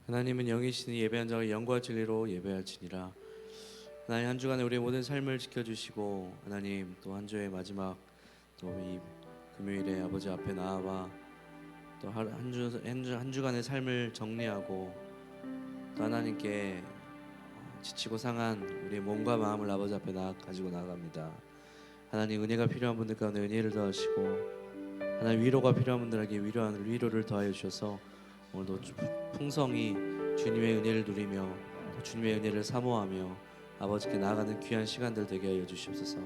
하나님은 영이시니 예배한 자가 영과 진리로 예배할지니라. 하나님, 한 주간에 우리의 모든 삶을 지켜주시고, 하나님 또 한 주의 마지막 또 이 금요일에 아버지 앞에 나아와 또 한 주간의 삶을 정리하고 또 하나님께 지치고 상한 우리의 몸과 마음을 아버지 앞에 가지고 나아갑니다. 하나님, 은혜가 필요한 분들 가운데 은혜를 더하시고, 하나님 위로가 필요한 분들에게 위로를 더하여 주셔서 오늘도 풍성히 주님의 은혜를 누리며 주님의 은혜를 사모하며 아버지께 나아가는 귀한 시간들 되게 하여 주시옵소서.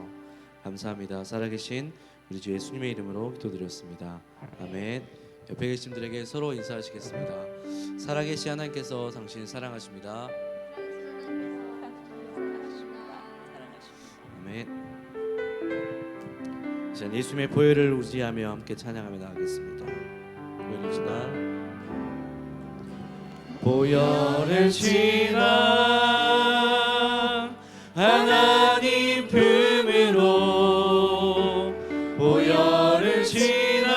감사합니다. 살아계신 우리 주 예수님의 이름으로 기도드렸습니다. 아멘. 옆에 계신 분들에게 서로 인사하시겠습니다. 살아계신 하나님께서 당신을 사랑하십니다. 아멘. 자, 예수님의 보혈을 의지하며 함께 찬양하며 나가겠습니다. 보혈을 지나 보혈을 지나 하나님 품으로 보혈을 지나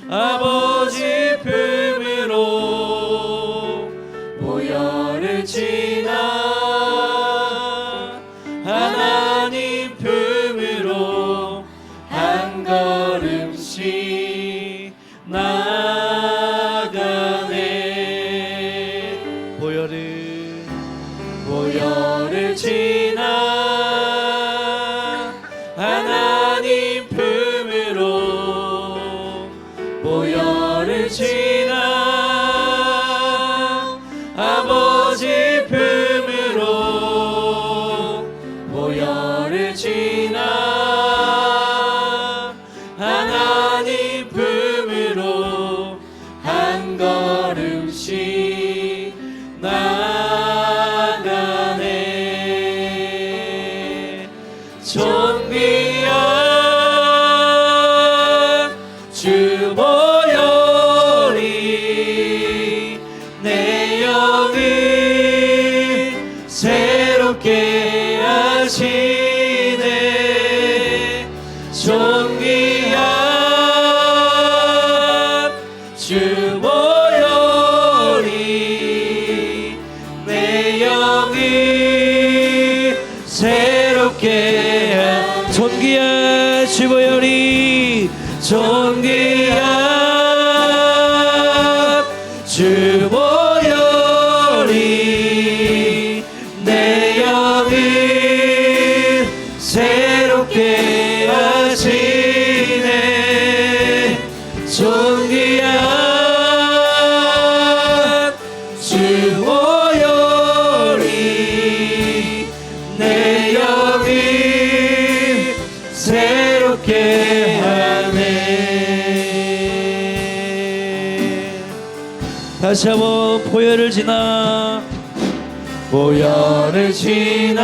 아버지 품으로 보혈을 지나 하나님 품으로 한 걸음씩 나가네. 보혈을 지나 하나님 품으로 보혈을 지나 아버지 품으로 보혈을 지나 하나님 품으로 한 걸음씩 나가네. 존귀한 주 보혈이 내 영을 새롭게 하시네. 존귀한 주 보혈이 내 영을 새롭게 하. 존귀한 주 보혈이 존귀한 주 보혈이 내 영을 새롭게 하시네. 존귀한 주 보혈이 내 영을 새롭게 하네. 다시 한번 보혈을 지나 보혈을 지나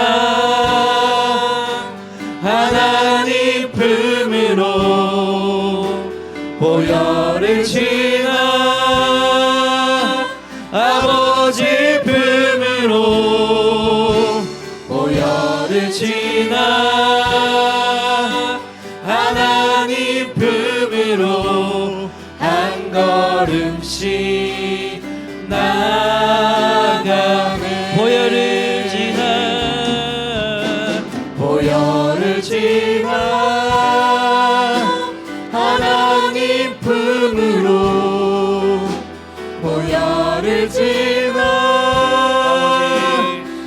하나님 품으로 보혈을 지나 아버지 품으로 보혈을 지나 하나님 품으로 한 걸음씩 나가네. 보혈을 지나 보혈을 지나 하나님 품으로 보혈을 지나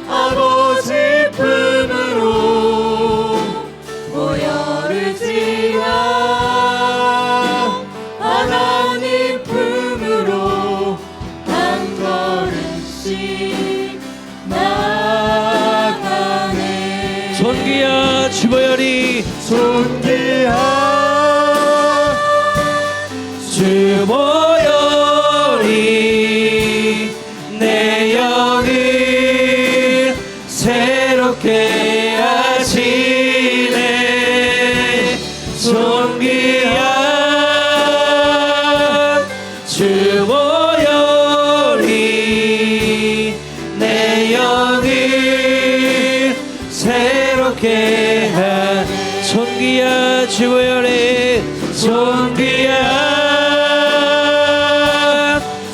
아버지 품으로 보혈을 지나 하나님 품으로 한 걸음씩 나가네. 존귀한 주 보혈이 존귀한 주 보혈이 내 영을 새롭게 하시네. 존귀한 주 보혈이 내 영을 새롭게 하. 존귀한 주 보혈이 존귀한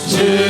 주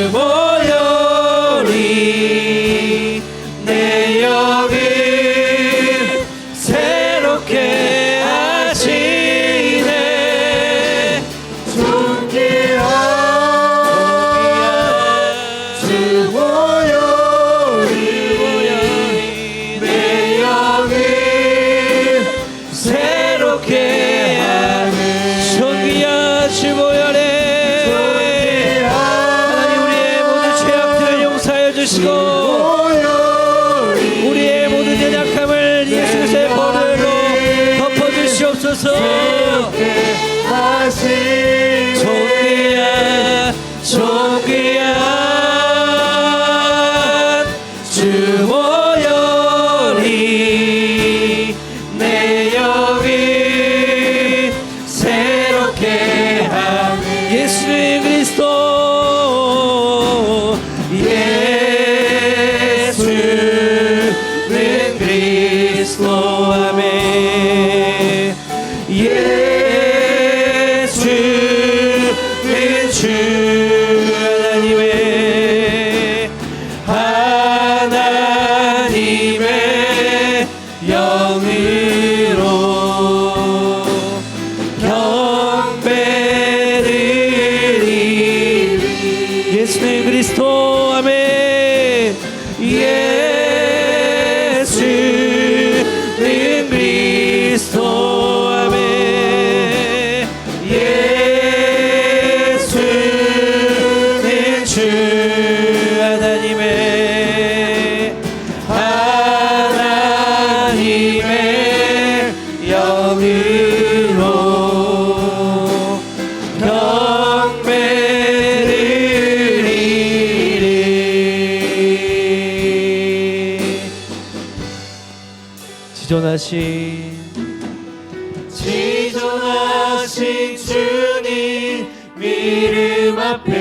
지존하신 주님 이름 앞에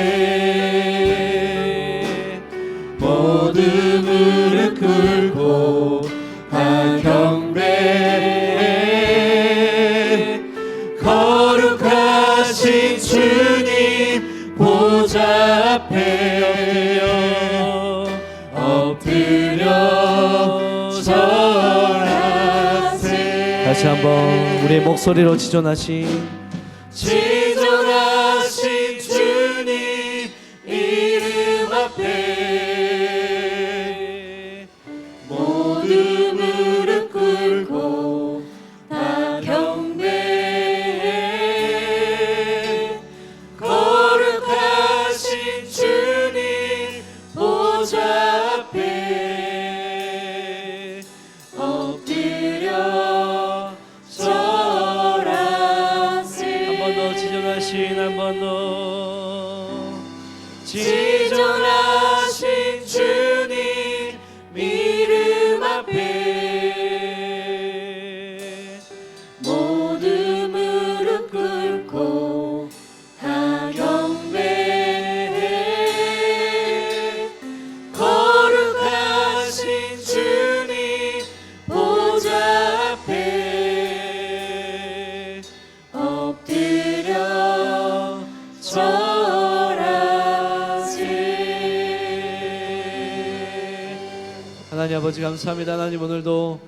모두 무릎 꿇고 다 경배 거룩하신 주님 보좌 앞에 엎드려 절하세. 다시 한번 우리의 목소리로 지존하신 주님 이름 앞에 모두 무릎 꿇고 다 경배 거룩하신 주님 보좌 앞에 엎드려 절하세. 한 번 더 지존하신 한 번 더 지존하신 주님 이름 앞에 모두 무릎 꿇고 다 경배 거룩하신 주님 보좌 앞에 엎드려 하나님 아버지 감사합니다. 하나님 오늘도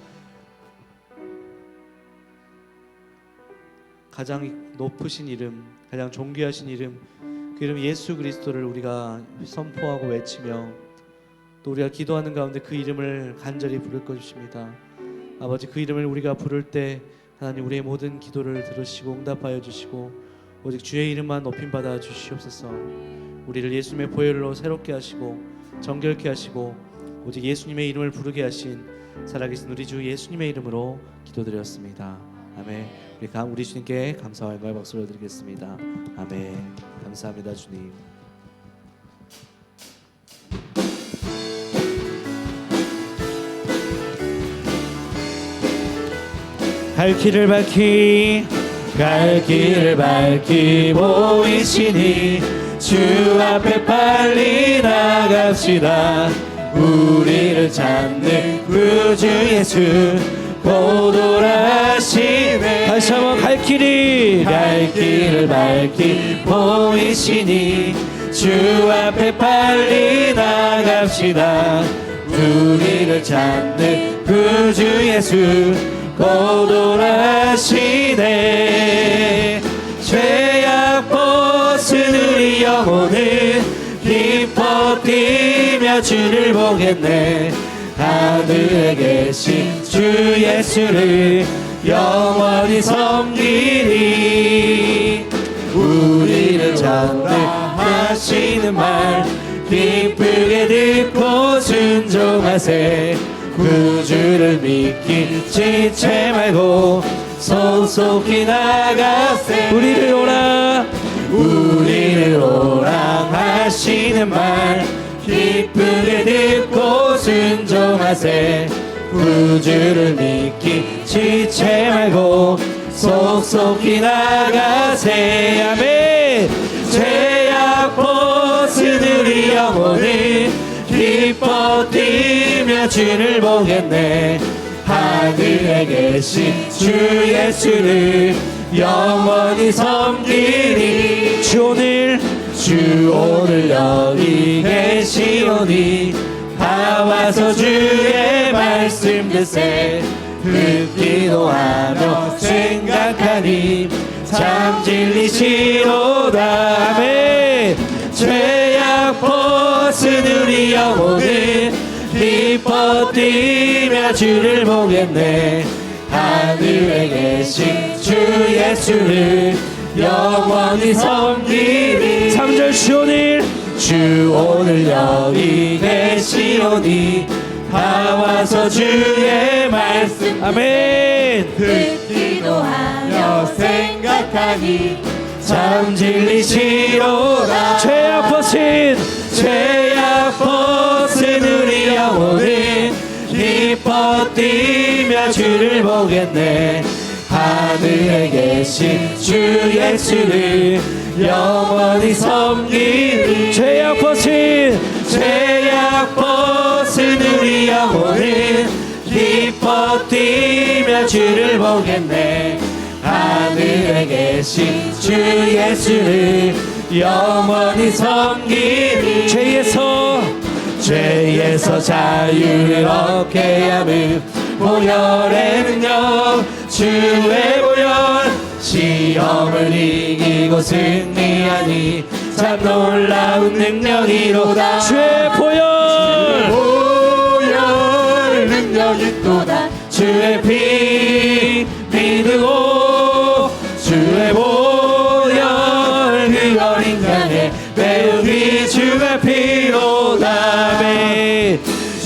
가장 높으신 이름, 가장 존귀하신 이름, 그 이름 예수 그리스도를 우리가 선포하고 외치며 또 우리가 기도하는 가운데 그 이름을 간절히 부를 것입니다. 아버지 그 이름을 우리가 부를 때 하나님 우리의 모든 기도를 들으시고 응답하여 주시고 오직 주의 이름만 높임받아 주시옵소서. 우리를 예수님의 보혈로 새롭게 하시고 정결케 하시고 오직 예수님의 이름을 부르게 하신 살아계신 우리 주 예수님의 이름으로 기도드렸습니다. 아멘. 우리 주님께 감사와 영광의 박수를 드리겠습니다. 아멘. 감사합니다 주님. 갈 길을 밝히 보이시니 주 앞에 빨리 나갑시다. 우리를 찾는 구주 예수 곧 오라시네. 다시 한번 갈 길을 밝히 보이시니 주 앞에 빨리 나갑시다. 우리를 찾는 구주 예수 곧 오라시네. 죄악 벗은 우리 영혼은 기뻐 뛰며 주를 보겠네. 하늘에 계신 주 예수를 영원히 섬기리. 우리를 전하시는 말 기쁘게 듣고 순종하세. 구주를 믿기 지체 말고 속속히 나가세. 우리를 오라 하시는 말 기쁘게 듣고 순종하세. 구주를 믿기 지체 말고 속속히 나가세. 아멘. 죄악 벗은 우리 영혼을 기뻐 뛰며 주를 보겠네. 하늘에 계신 주 예수를 영원히 섬기리. 주 오늘 여기 계시오니 다 와서 주의 말씀 듣세. 듣기도 하며 생각하니 참 진리시로다. 아멘. 죄악 벗은 우리 영혼은 기뻐 뛰며 주를 보겠네. 하늘에 계신 주 예수를 영원히 섬기리. 3절 주 오늘 여기 계시오니 다 와서 주의 말씀. 아멘. 듣기도 하며 생각하니 참 진리시로다. 죄악 벗은 우리 영혼은 기뻐 뛰며 버티며 주를 보겠네. 하늘에 계신 주 예수를 영원히 섬기리. 죄악 벗은 우리 영혼은 기뻐 뛰며 주를 보겠네. 하늘에 계신 주 예수를 영원히 섬기리. 죄에서 자유를 얻게 함은 보혈의 능력, 주의 보혈. 시험을 이기고 승리하니 참 놀라운 능력이로다. 주의 보혈 능력이 또다. 주의 피 믿고 주의 보혈 그 어린 양의 매우기 주의 피로다.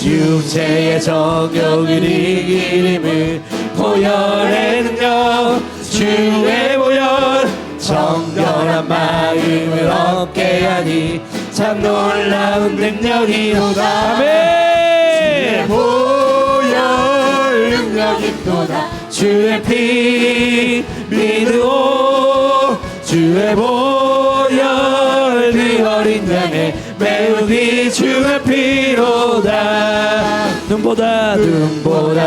육체의 정욕을 이기림을 보혈의 능력, 주의 보혈. 정결한 마음을 얻게 하니 참 놀라운 능력이로다. 주의 보혈 능력이 또다. 주의 피 믿고 주의 보혈 그 어린 양의 매우기 주의 피로다. 눈보다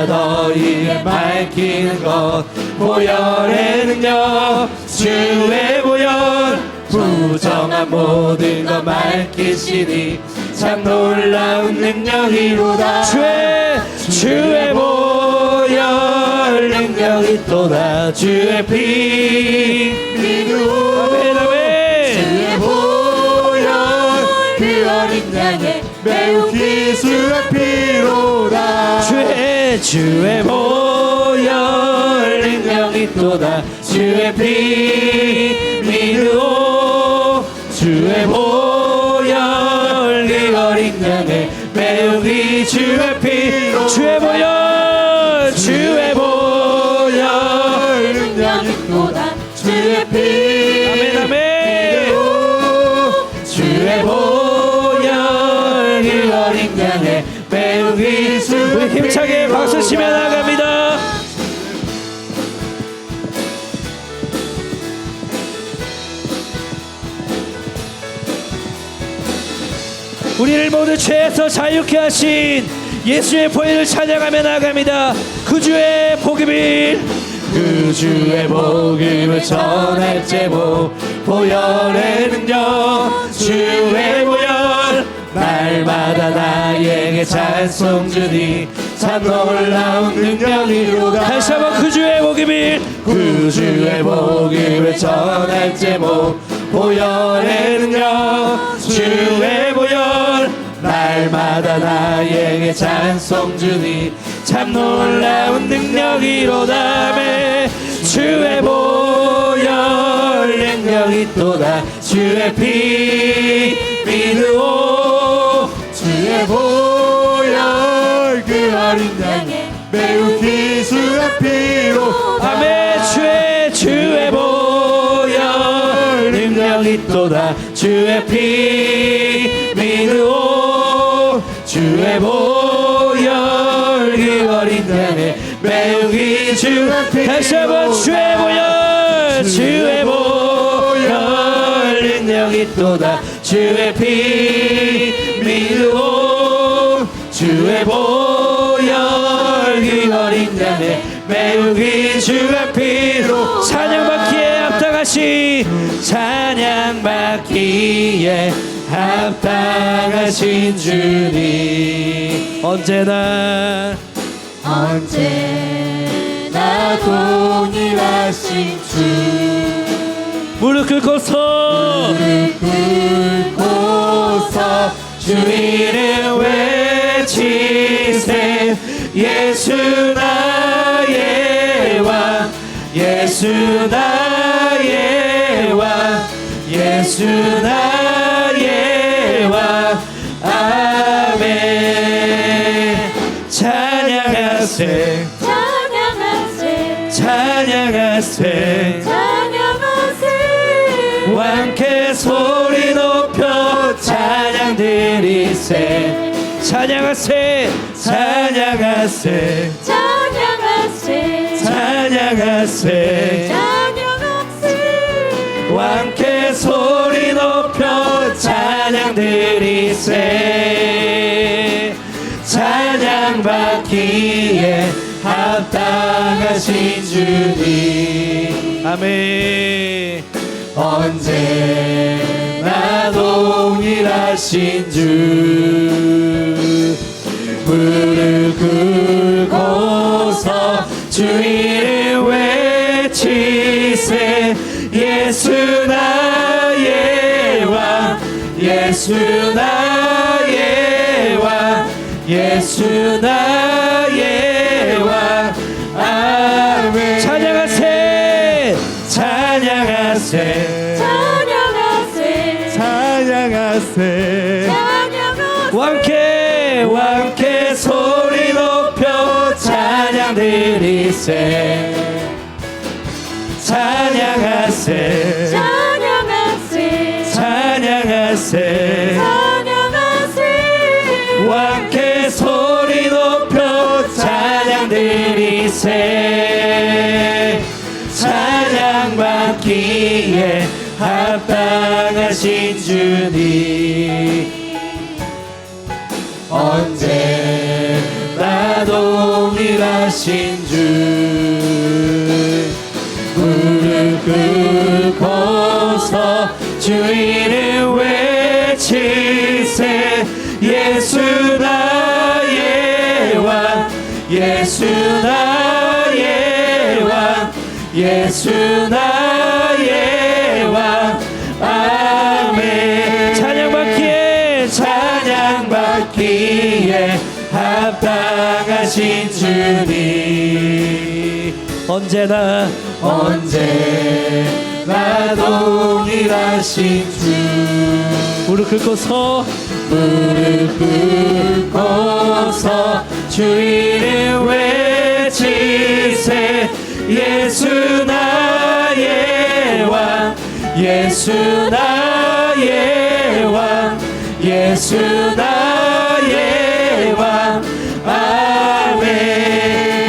더 이게 밝히는 것 보혈의 능력, 주의 보혈. 부정한 모든 것 밝히시니 참 놀라운 능력이로다. 주의 보혈 능력이 또다. 주의 피 믿고 주의 보혈 그 어린 양의 매우기 주의 피로다. 주의 보혈 능력이 또다. 주의 피 믿고 주의 보혈 그 어린 양의 매우기 주의 피로. 주의 보혈 능력이 또다. 주의 피 믿고 주의 보혈 그 어린 양의 매우기 주의. 힘차게 박수 치며 나갑니다. 우리를 모두 죄에서 자유케 하신 예수의 보혈을 찬양하며 나아갑니다. 그 주의 복음을 전할 제목 보혈의 능력, 주의 보혈. 날마다 나에게 찬송 주니 참 놀라운 능력이로다. 다시 한번 그 주의 복음을 전할 제목 보혈의 능력, 주의 보혈. 날마다 나에게 찬송 주니 참 놀라운 능력이로다. 주의 보혈 능력이 또다. 주의 피 믿고 주의 보혈 그 어린 양의 매우기 주의 피로. 주의 보혈 능력이 또다. 주의 피 믿고 주의 보혈 그 어린 양의 매우기 주의 피. 다시 한번 주의 보혈 능력이 또다. 주의 피 믿고 주의 보혈 그 어린 양의 매우기 주의 피로. 찬양받기에 합당하신 주님. 언제나 동일하신 주. 무릎 꿇고서 주 이름 외치세. 예수 나의 왕, 예수 나의 왕, 예수 나의 왕. 아멘. 찬양하세, 찬양하세, 왕께 소리 높여 찬양 드리세. 찬양하세, 찬양하세 찬양하세 찬양하세 찬양하세 왕께 소리 높여 찬양 드리세 찬양받기에 합당하신 주님 아멘 언제나 동일하신 주 무릎 꿇고서 주 이름 외치세 예수 나의 왕 예수 나의 왕 예수 나의 왕 아멘 찬양하세 찬양하세 찬양하세 찬양하세 찬양하세 왕께 소리 높여 찬양 드리세 찬양하세 찬양하세 찬양하세 찬양하세 왕께 소리 높여 찬양 드리세 찬양받기에 합당하신 주님 언제나 동일하신 주 무릎 꿇고서 주 이름 외치세 예수 나의 왕 예수 나의 왕 예수 나의 왕 아멘 찬양받기에 합당하신 주님 언제나 동일하신 주 무릎 꿇고서 주 이름 외치세 예수 나의 왕 예수 나의 왕 예수 나의 왕 아멘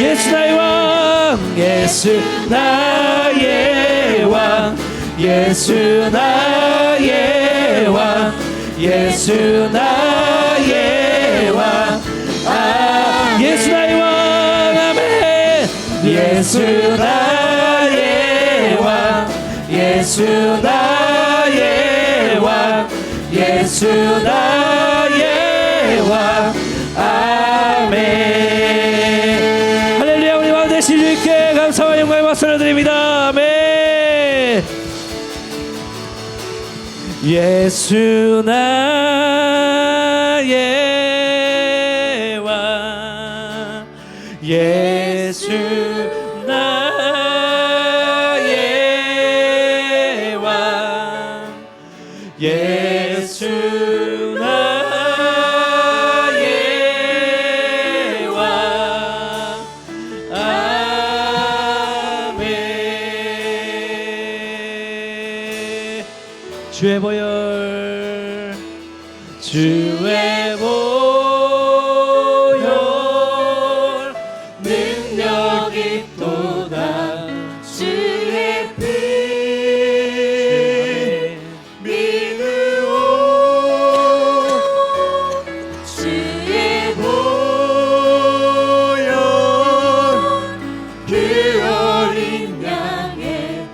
예수 나의 왕 예수 나의 왕 예수 나의 왕 예수 나의 왕 예수 나의 왕 아멘 예수 나의 왕 예수 나의 왕 예수 나의 왕 아멘 할렐루야 우리 마음 되신 주님께 감사와 영광의 박수를 드립니다 아멘 예수 나의 왕 예수 나의 왕 예수 나의 왕 아멘 주의 보혈 주의 보혈 능력 있도다 주의 피 믿으오 주의 보혈 그 어린 양의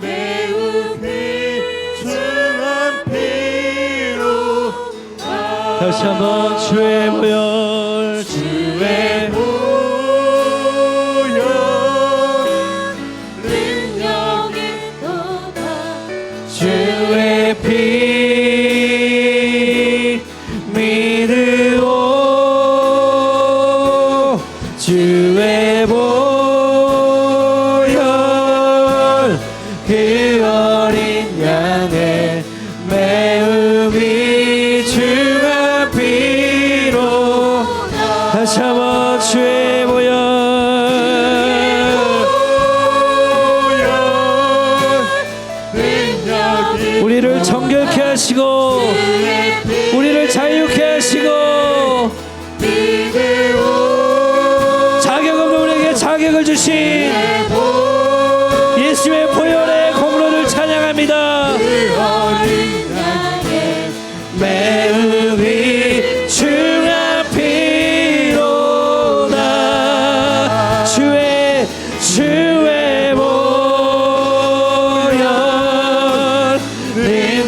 매우 귀중한 피로 다시 한번 주의 보혈 주의 보혈 능력 있도다 주의 피 믿으오 주의 보혈 그 어린 양의 매우 귀중한 피로 다시 한번 주의 보혈 우리를 정결케 하시고 우리를 자유케 하시고 믿으오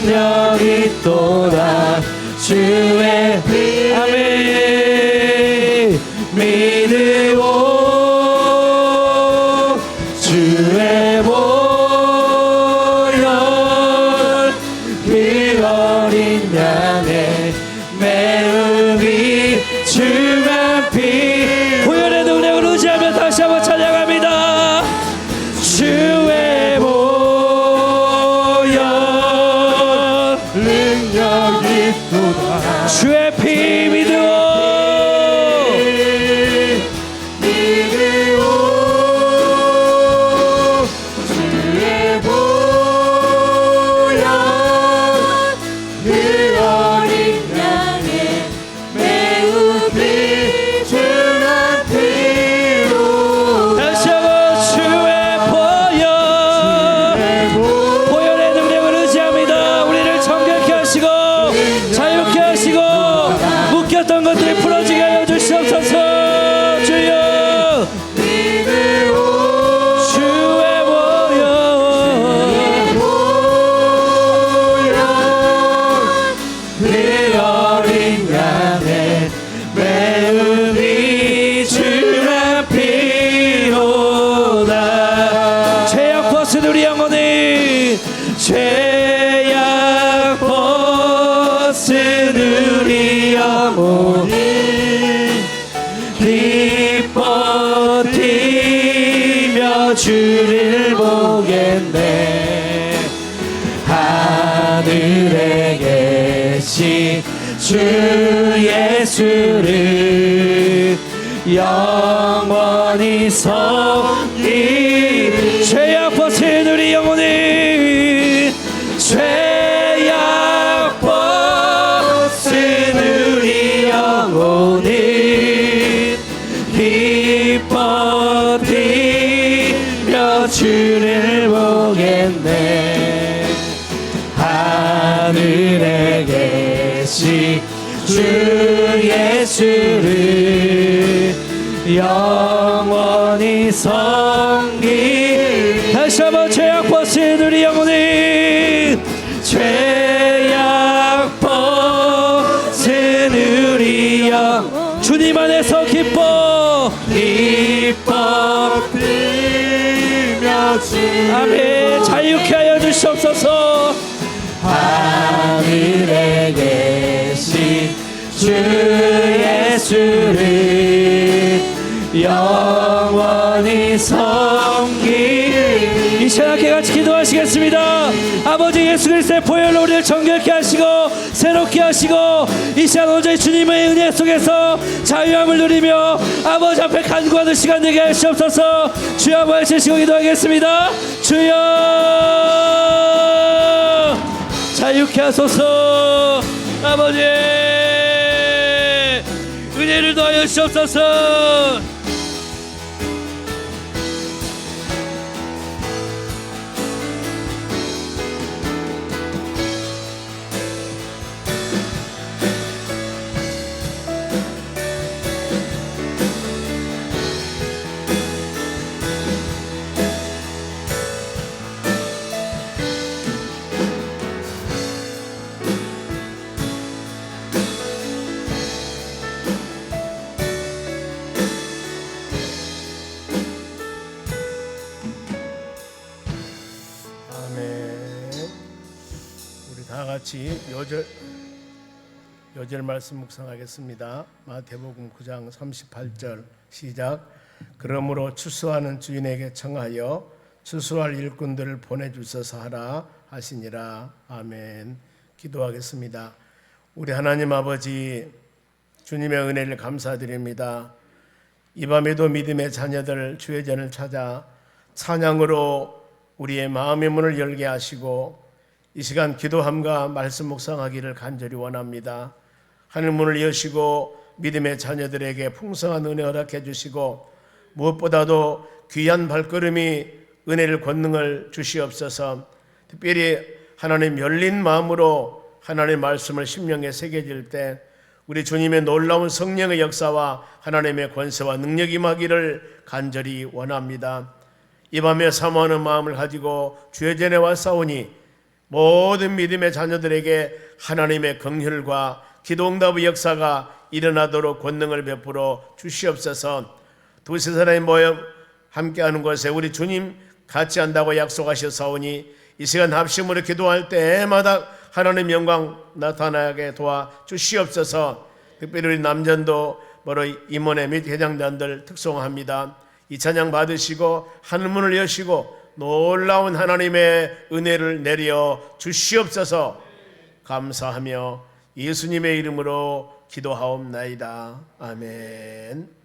능력이 있도다 주의 피 아멘 믿으오 주의 보혈 그 어린 양의 매음이 주만 피 보혈의 능력을 의지하며 다시 한번 찬양합니다. 주의 보혈 능력이 있도다 주의 피 믿으오 주의 보혈 그 어린 양의 매우 피 주만 피로 다시 한번 주의 보혈 보혈의 능력을 의지합니다. 우리를 정결케 하시고 자유케 하시고 묶였던 것들이 풀어지게 하여 주시옵소서. 주여 주의 보혈 그 어린 양의 매음이 주만 피로다 죄악 벗은 우리 영혼이 죄악 벗은 우리 영혼이 기뻐 뛰며 주를 보겠네 하늘에 계신 주 예수를 영원히 섬기 죄악 벗은 우리 영혼이 죄악 벗은 우리 영혼이 기뻐 뛰며 주를 보겠네 하늘에 계신 주 예수를 영원히 섬기 다시 한번 죄악 벗은 우리 영혼이 죄악 벗은 우리 영 주님 안에서 기뻐 뛰며 아멘 자유케 하여 주시옵소서 하늘에 계신 주 예수를 영원히 섬기 이 시간 함께 같이 기도하시겠습니다. 아버지 예수 그리스도의 보혈로 우리를 정결케 하시고 새롭게 하시고 이 시간 온전히 주님의 은혜 속에서 자유함을 누리며 아버지 앞에 간구하는 시간 되게 하시옵소서. 주여 한번 주시고 기도하겠습니다. 주여 자유케 하소서. 아버지 은혜를 더하여 주옵소서. 다 같이 요절 말씀 묵상하겠습니다. 마태복음 9장 38절 시작. 그러므로 추수하는 주인에게 청하여 추수할 일꾼들을 보내주소서 하라 하시니라. 아멘. 기도하겠습니다. 우리 하나님 아버지 주님의 은혜를 감사드립니다. 이 밤에도 믿음의 자녀들 주의 전을 찾아 찬양으로 우리의 마음의 문을 열게 하시고 이 시간 기도함과 말씀 묵상하기를 간절히 원합니다. 하늘 문을 여시고 믿음의 자녀들에게 풍성한 은혜 허락해 주시고 무엇보다도 귀한 발걸음이 은혜를 권능을 주시옵소서. 특별히 하나님 열린 마음으로 하나님의 말씀을 심령에 새겨질 때 우리 주님의 놀라운 성령의 역사와 하나님의 권세와 능력이 임하기를 간절히 원합니다. 이 밤에 사모하는 마음을 가지고 주의 전에 와 싸우니 모든 믿음의 자녀들에게 하나님의 긍휼과 기도응답의 역사가 일어나도록 권능을 베풀어 주시옵소서. 두세 사람이 모여 함께하는 곳에 우리 주님 같이 한다고 약속하셨사오니 이 시간 합심으로 기도할 때마다 하나님 영광 나타나게 도와 주시옵소서. 특별히 우리 남전도 바로 임원회 및 회장단들 특송합니다. 이 찬양 받으시고 하늘문을 여시고 놀라운 하나님의 은혜를 내려 주시옵소서. 감사하며 예수님의 이름으로 기도하옵나이다. 아멘.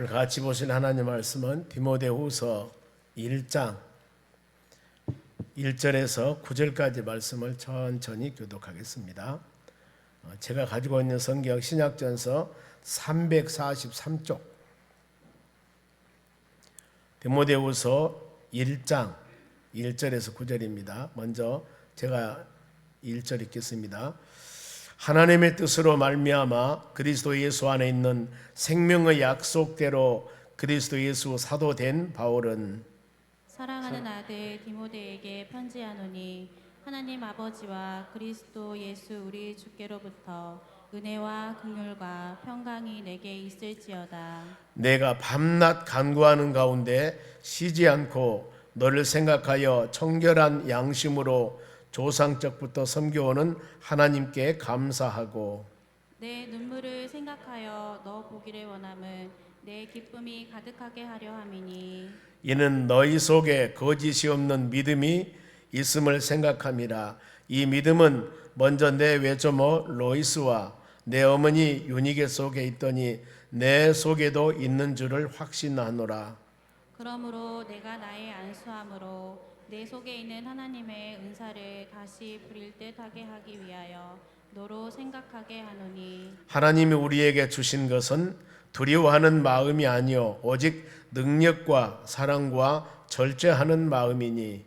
오늘 같이 보신 하나님 말씀은 디모데후서 1장 1절에서 9절까지 말씀을 천천히 교독하겠습니다. 제가 가지고 있는 성경 신약전서 343쪽 디모데후서 1장 1절에서 9절입니다. 먼저 제가 1절 읽겠습니다. 하나님의 뜻으로 말미암아 그리스도 예수 안에 있는 생명의 약속대로 그리스도 예수 사도된 바울은 사랑하는 아들 디모데에게 편지하노니 하나님 아버지와 그리스도 예수 우리 주께로부터 은혜와 긍휼과 평강이 내게 있을지어다. 내가 밤낮 간구하는 가운데 쉬지 않고 너를 생각하여 청결한 양심으로 조상적부터 섬겨오는 하나님께 감사하고 내 눈물을 생각하여 너 보기를 원함은 내 기쁨이 가득하게 하려 함이니 이는 너희 속에 거짓이 없는 믿음이 있음을 생각함이라. 이 믿음은 먼저 내 외조모 로이스와 내 어머니 유니게 속에 있더니 내 속에도 있는 줄을 확신하노라. 그러므로 내가 나의 안수함으로 내 속에 있는 하나님의 은사를 다시 부릴 듯 하게 하기 위하여 너로 생각하게 하노니 하나님이 우리에게 주신 것은 두려워하는 마음이 아니요 오직 능력과 사랑과 절제하는 마음이니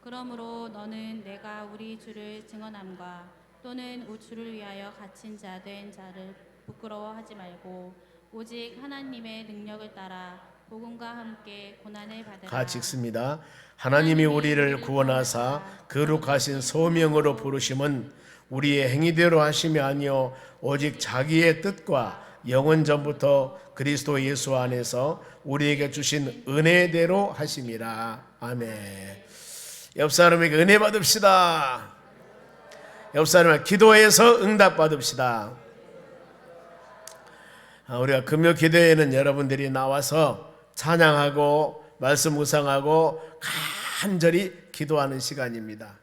그러므로 너는 내가 우리 주를 증언함과 또는 우주를 위하여 갇힌 자 된 자를 부끄러워하지 말고 오직 하나님의 능력을 따라 복음과 함께 고난을 받으라. 같이 읽습니다. 하나님이 우리를 구원하사 거룩하신 소명으로 부르심은 우리의 행위대로 하심이 아니요 오직 자기의 뜻과 영원 전부터 그리스도 예수 안에서 우리에게 주신 은혜대로 하심이라. 아멘. 옆 사람에게 은혜 받읍시다. 옆 사람을 기도해서 응답 받읍시다. 우리가 금요 기도회에는 여러분들이 나와서 찬양하고 말씀 묵상하고 간절히 기도하는 시간입니다.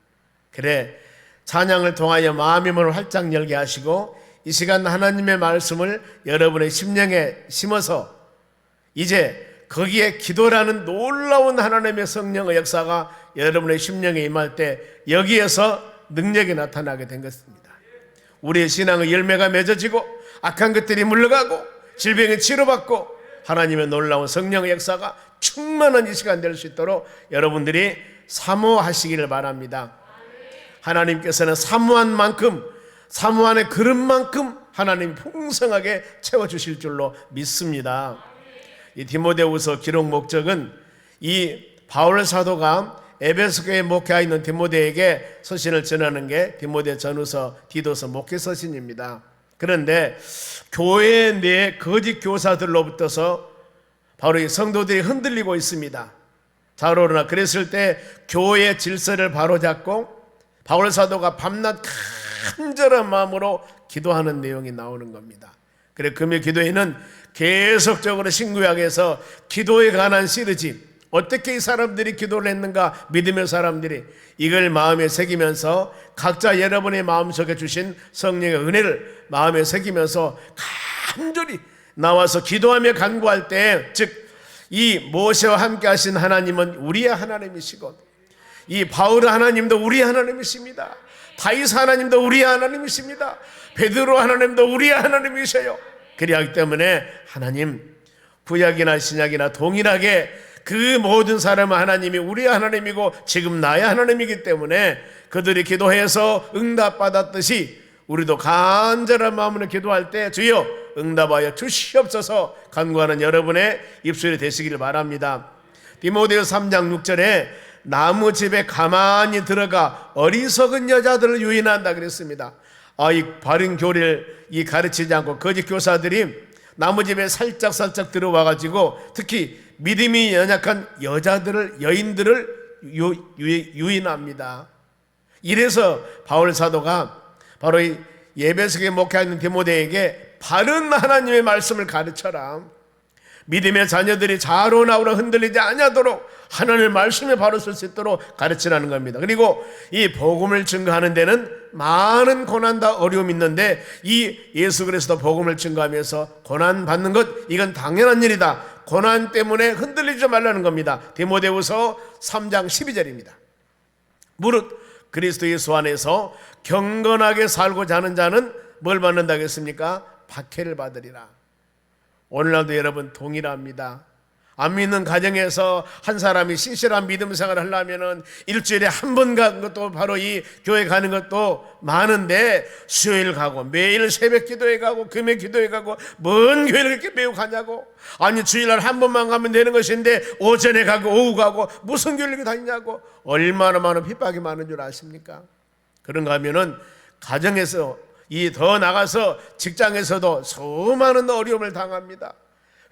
그래, 찬양을 통하여 마음의 문을 활짝 열게 하시고 이 시간 하나님의 말씀을 여러분의 심령에 심어서 이제 거기에 기도라는 놀라운 하나님의 성령의 역사가 여러분의 심령에 임할 때 여기에서 능력이 나타나게 된 것입니다. 우리의 신앙의 열매가 맺어지고 악한 것들이 물러가고 질병이 치료받고 하나님의 놀라운 성령의 역사가 충만한 이 시간 될 수 있도록 여러분들이 사모하시기를 바랍니다. 하나님께서는 사모한 만큼, 사모한의 그릇만큼 하나님이 풍성하게 채워주실 줄로 믿습니다. 이 디모데후서 기록 목적은 이 바울 사도가 에베소 교회에 목회하여 있는 디모데에게 서신을 전하는 게 디모데 전후서, 디도서 목회 서신입니다. 그런데 교회 내 거짓 교사들로부터서 바로 이 성도들이 흔들리고 있습니다. 자로나 그랬을 때 교회의 질서를 바로잡고 바울 사도가 밤낮 간절한 마음으로 기도하는 내용이 나오는 겁니다. 그래 금요 기도회는 계속적으로 신구약에서 기도에 관한 시리즈, 어떻게 이 사람들이 기도를 했는가, 믿음의 사람들이 이걸 마음에 새기면서 각자 여러분의 마음속에 주신 성령의 은혜를 마음에 새기면서 간절히 나와서 기도하며 간구할 때, 즉 이 모세와 함께 하신 하나님은 우리의 하나님이시고 이 바울 하나님도 우리의 하나님이십니다. 다윗 하나님도 우리의 하나님이십니다. 베드로 하나님도 우리의 하나님이셔요. 그리하기 때문에 하나님, 구약이나 신약이나 동일하게 그 모든 사람은 하나님이 우리의 하나님이고 지금 나의 하나님이기 때문에 그들이 기도해서 응답받았듯이 우리도 간절한 마음으로 기도할 때 주여 응답하여 주시옵소서 간구하는 여러분의 입술이 되시기를 바랍니다. 디모데후서 3장 6절에 나무집에 가만히 들어가 어리석은 여자들을 유인한다 그랬습니다. 이 바른 교리를 가르치지 않고 거짓 교사들이 나무집에 살짝 들어와가지고 특히 믿음이 연약한 여자들을, 여인들을 유인합니다. 이래서 바울 사도가 바로 이 에베소에 목회하는 디모데에게 바른 하나님의 말씀을 가르쳐라. 믿음의 자녀들이 자로나오라 흔들리지 아니하도록 하나님의 말씀에 바로 설 수 있도록 가르치라는 겁니다. 그리고 이 복음을 증거하는 데는 많은 고난과 어려움이 있는데 이 예수 그리스도 복음을 증거하면서 고난 받는 것, 이건 당연한 일이다. 고난 때문에 흔들리지 말라는 겁니다. 디모데후서 3장 12절입니다. 무릇 그리스도 예수 안에서 경건하게 살고자 하는 자는 뭘 받는다 했습니까? 박해를 받으리라. 오늘날도 여러분 동일합니다. 안 믿는 가정에서 한 사람이 신실한 믿음 생활을 하려면 일주일에 한 번 가는 것도 바로 이 교회 가는 것도 많은데 수요일 가고 매일 새벽 기도회 가고 금요 기도회 가고 먼 교회를 이렇게 매우 가냐고. 아니 주일날 한 번만 가면 되는 것인데 오전에 가고 오후 가고 무슨 교회를 이렇게 다니냐고. 얼마나 많은 핍박이 많은 줄 아십니까? 그런가 하면은 가정에서 더 나가서 직장에서도 수많은 어려움을 당합니다.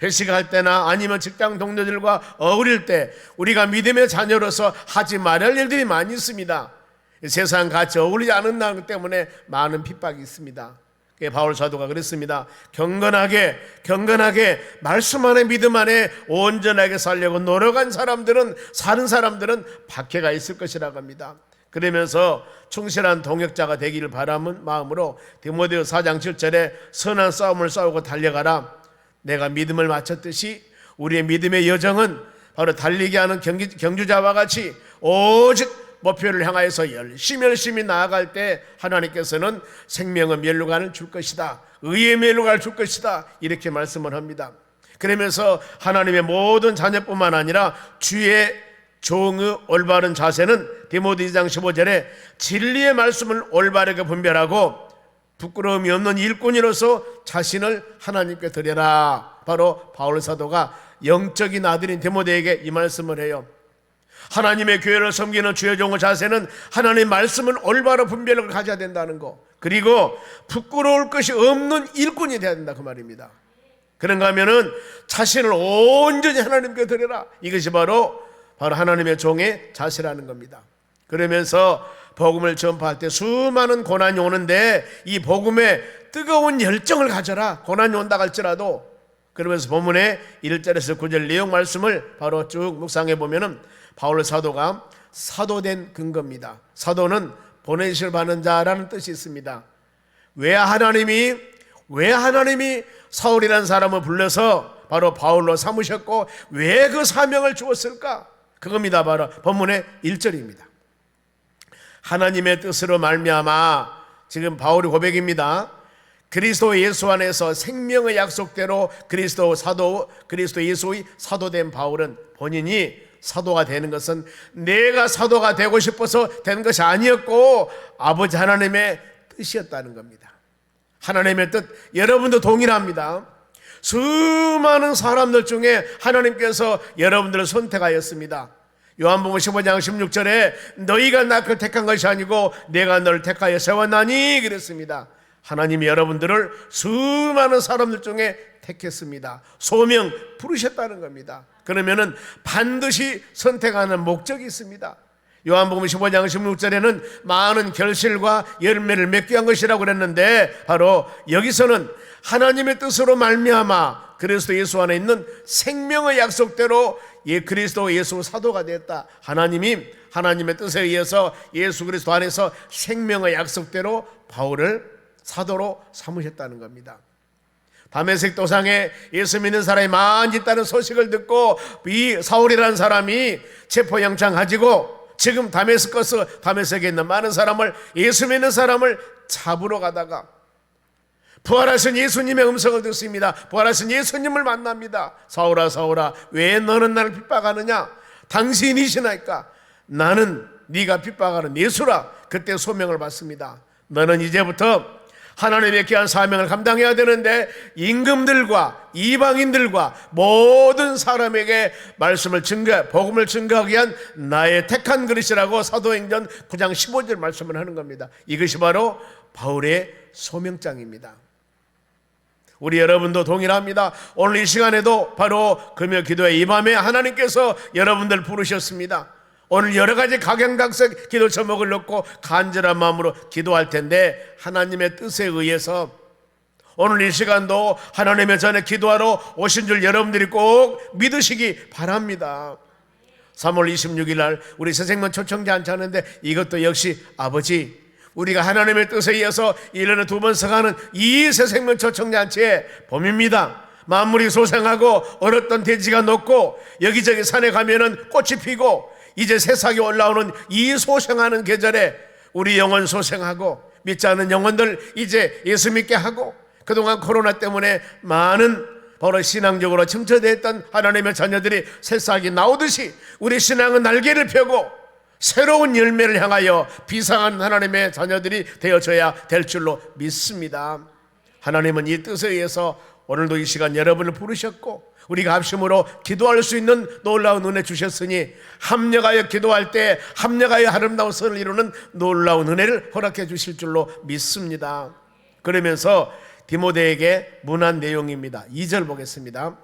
회식할 때나 아니면 직장 동료들과 어울릴 때 우리가 믿음의 자녀로서 하지 말할 일들이 많이 있습니다. 세상 같이 어울리지 않는 날 때문에 많은 핍박이 있습니다. 바울 사도가 그랬습니다. 경건하게 말씀 안에 믿음 안에 온전하게 살려고 노력한 사람들은, 사는 사람들은 박해가 있을 것이라고 합니다. 그러면서 충실한 동역자가 되기를 바라는 마음으로 디모데후서 4장 7절에 선한 싸움을 싸우고 달려가라. 내가 믿음을 마쳤듯이 우리의 믿음의 여정은 바로 달리게 하는 경주자와 같이 오직 목표를 향하여서 열심히 나아갈 때 하나님께서는 생명의 멸류관을 줄 것이다, 의의 멸류관을 줄 것이다, 이렇게 말씀을 합니다. 그러면서 하나님의 모든 자녀뿐만 아니라 주의 종의 올바른 자세는 디모데 2장 15절에 진리의 말씀을 올바르게 분별하고 부끄러움이 없는 일꾼으로서 자신을 하나님께 드려라. 바로 바울 사도가 영적인 아들인 디모데에게 이 말씀을 해요. 하나님의 교회를 섬기는 주의 종의 자세는 하나님의 말씀은 올바로 분별력을 가져야 된다는 거, 그리고 부끄러울 것이 없는 일꾼이 되어야 된다, 그 말입니다. 그런가 하면은 자신을 온전히 하나님께 드려라. 이것이 바로 하나님의 종의 자세라는 겁니다. 그러면서 복음을 전파할 때 수많은 고난이 오는데 이 복음에 뜨거운 열정을 가져라. 고난이 온다 할지라도. 그러면서 본문의 1절에서 9절 내용 말씀을 바로 쭉 묵상해 보면은 바울 사도가 사도된 근거입니다. 사도는 보내실 받는 자라는 뜻이 있습니다. 왜 하나님이 사울이라는 사람을 불러서 바로 바울로 삼으셨고 왜 그 사명을 주었을까? 그겁니다. 바로 본문의 1절입니다. 하나님의 뜻으로 말미암아, 지금 바울의 고백입니다. 그리스도 예수 안에서 생명의 약속대로 그리스도 예수의 사도된 바울은 본인이 사도가 되는 것은 내가 사도가 되고 싶어서 된 것이 아니었고 아버지 하나님의 뜻이었다는 겁니다. 하나님의 뜻, 여러분도 동일합니다. 수많은 사람들 중에 하나님께서 여러분들을 선택하였습니다. 요한복음 15장 16절에 너희가 나를 택한 것이 아니고 내가 너를 택하여 세웠나니 그랬습니다. 하나님이 여러분들을 수많은 사람들 중에 택했습니다. 소명 부르셨다는 겁니다. 그러면은 반드시 선택하는 목적이 있습니다. 요한복음 15장 16절에는 많은 결실과 열매를 맺게 한 것이라고 그랬는데 바로 여기서는 하나님의 뜻으로 말미암아 그리스도 예수 안에 있는 생명의 약속대로 그리스도 예수 사도가 됐다. 하나님의 뜻에 의해서 예수 그리스도 안에서 생명의 약속대로 바울을 사도로 삼으셨다는 겁니다. 다메섹 도상에 예수 믿는 사람이 많이 있다는 소식을 듣고 이 사울이라는 사람이 체포영장 가지고 지금 다메섹에 있는 많은 사람을, 예수 믿는 사람을 잡으러 가다가 부활하신 예수님의 음성을 듣습니다. 부활하신 예수님을 만납니다. 사울아 사울아 왜 너는 나를 핍박하느냐? 당신이시나이까? 나는 네가 핍박하는 예수라. 그때 소명을 받습니다. 너는 이제부터 하나님의 귀한 사명을 감당해야 되는데 임금들과 이방인들과 모든 사람에게 복음을 증거하기 위한 나의 택한 그릇이라고 사도행전 9장 15절 말씀을 하는 겁니다. 이것이 바로 바울의 소명장입니다. 우리 여러분도 동일합니다. 오늘 이 시간에도 바로 금요 기도회 이 밤에 하나님께서 여러분들 부르셨습니다. 오늘 여러 가지 각양각색 기도 제목을 놓고 간절한 마음으로 기도할 텐데 하나님의 뜻에 의해서 오늘 이 시간도 하나님의 전에 기도하러 오신 줄 여러분들이 꼭 믿으시기 바랍니다. 3월 26일 날 우리 새생명 초청자 한치 하는데 이것도 역시 아버지, 우리가 하나님의 뜻에 의해서 1년에 2번 서가는 이 새생명 초청자 한치의 봄입니다. 만물이 소생하고 얼었던 대지가 녹고 여기저기 산에 가면은 꽃이 피고 이제 새싹이 올라오는 이 소생하는 계절에 우리 영혼 소생하고 믿지 않는 영혼들 이제 예수 믿게 하고 그동안 코로나 때문에 많은 바로 신앙적으로 침체되었던 하나님의 자녀들이 새싹이 나오듯이 우리 신앙은 날개를 펴고 새로운 열매를 향하여 비상한 하나님의 자녀들이 되어져야 될 줄로 믿습니다. 하나님은 이 뜻에 의해서 오늘도 이 시간 여러분을 부르셨고 우리가 합심으로 기도할 수 있는 놀라운 은혜 주셨으니 합력하여 기도할 때 합력하여 아름다운 선을 이루는 놀라운 은혜를 허락해 주실 줄로 믿습니다. 그러면서 디모데에게 문한 내용입니다. 2절 보겠습니다.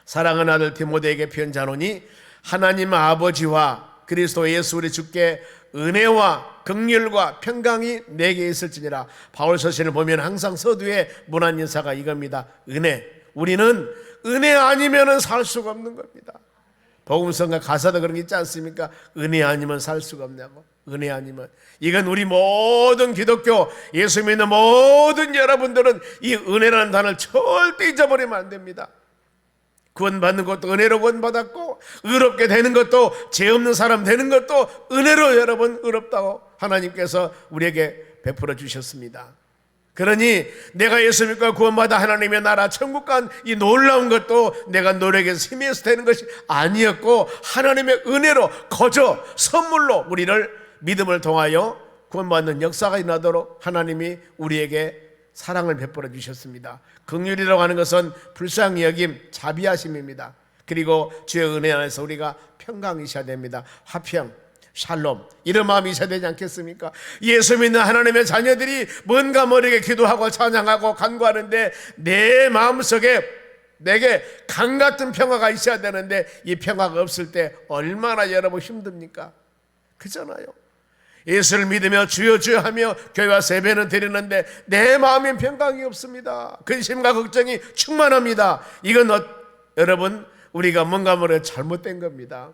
사랑하는 아들 디모데에게 편지하노니 하나님 아버지와 그리스도 예수 우리 주께 은혜와 긍휼과 평강이 내게 있을지니라. 바울 서신을 보면 항상 서두에 문안 인사가 이겁니다. 은혜. 우리는 은혜 아니면 살 수가 없는 겁니다. 복음성가 가사도 그런 게 있지 않습니까? 은혜 아니면 살 수가 없냐고. 은혜 아니면. 이건 우리 모든 기독교 예수 믿는 모든 여러분들은 이 은혜라는 단어를 절대 잊어버리면 안 됩니다. 구원받는 것도 은혜로 구원받았고 의롭게 되는 것도 죄 없는 사람 되는 것도 은혜로 여러분 의롭다고 하나님께서 우리에게 베풀어 주셨습니다. 그러니 내가 예수 믿고 구원받아 하나님의 나라 천국 간 이 놀라운 것도 내가 노력해서 힘에서 되는 것이 아니었고 하나님의 은혜로 거저 선물로 우리를 믿음을 통하여 구원받는 역사가 일어나도록 하나님이 우리에게 사랑을 베풀어 주셨습니다. 긍휼이라고 하는 것은 불쌍히 여김, 자비하심입니다. 그리고 주의 은혜 안에서 우리가 평강이 있어야 됩니다. 화평, 샬롬, 이런 마음이 있어야 되지 않겠습니까? 예수 믿는 하나님의 자녀들이 뭔가 모르게 기도하고 찬양하고 간구하는데 내 마음속에 내게 강 같은 평화가 있어야 되는데 이 평화가 없을 때 얼마나 여러분 힘듭니까? 그잖아요. 예수를 믿으며 주여 주여 하며 교회와 세배는 드리는데 내 마음엔 평강이 없습니다. 근심과 걱정이 충만합니다. 이건 여러분 우리가 뭔가 모르게 잘못된 겁니다.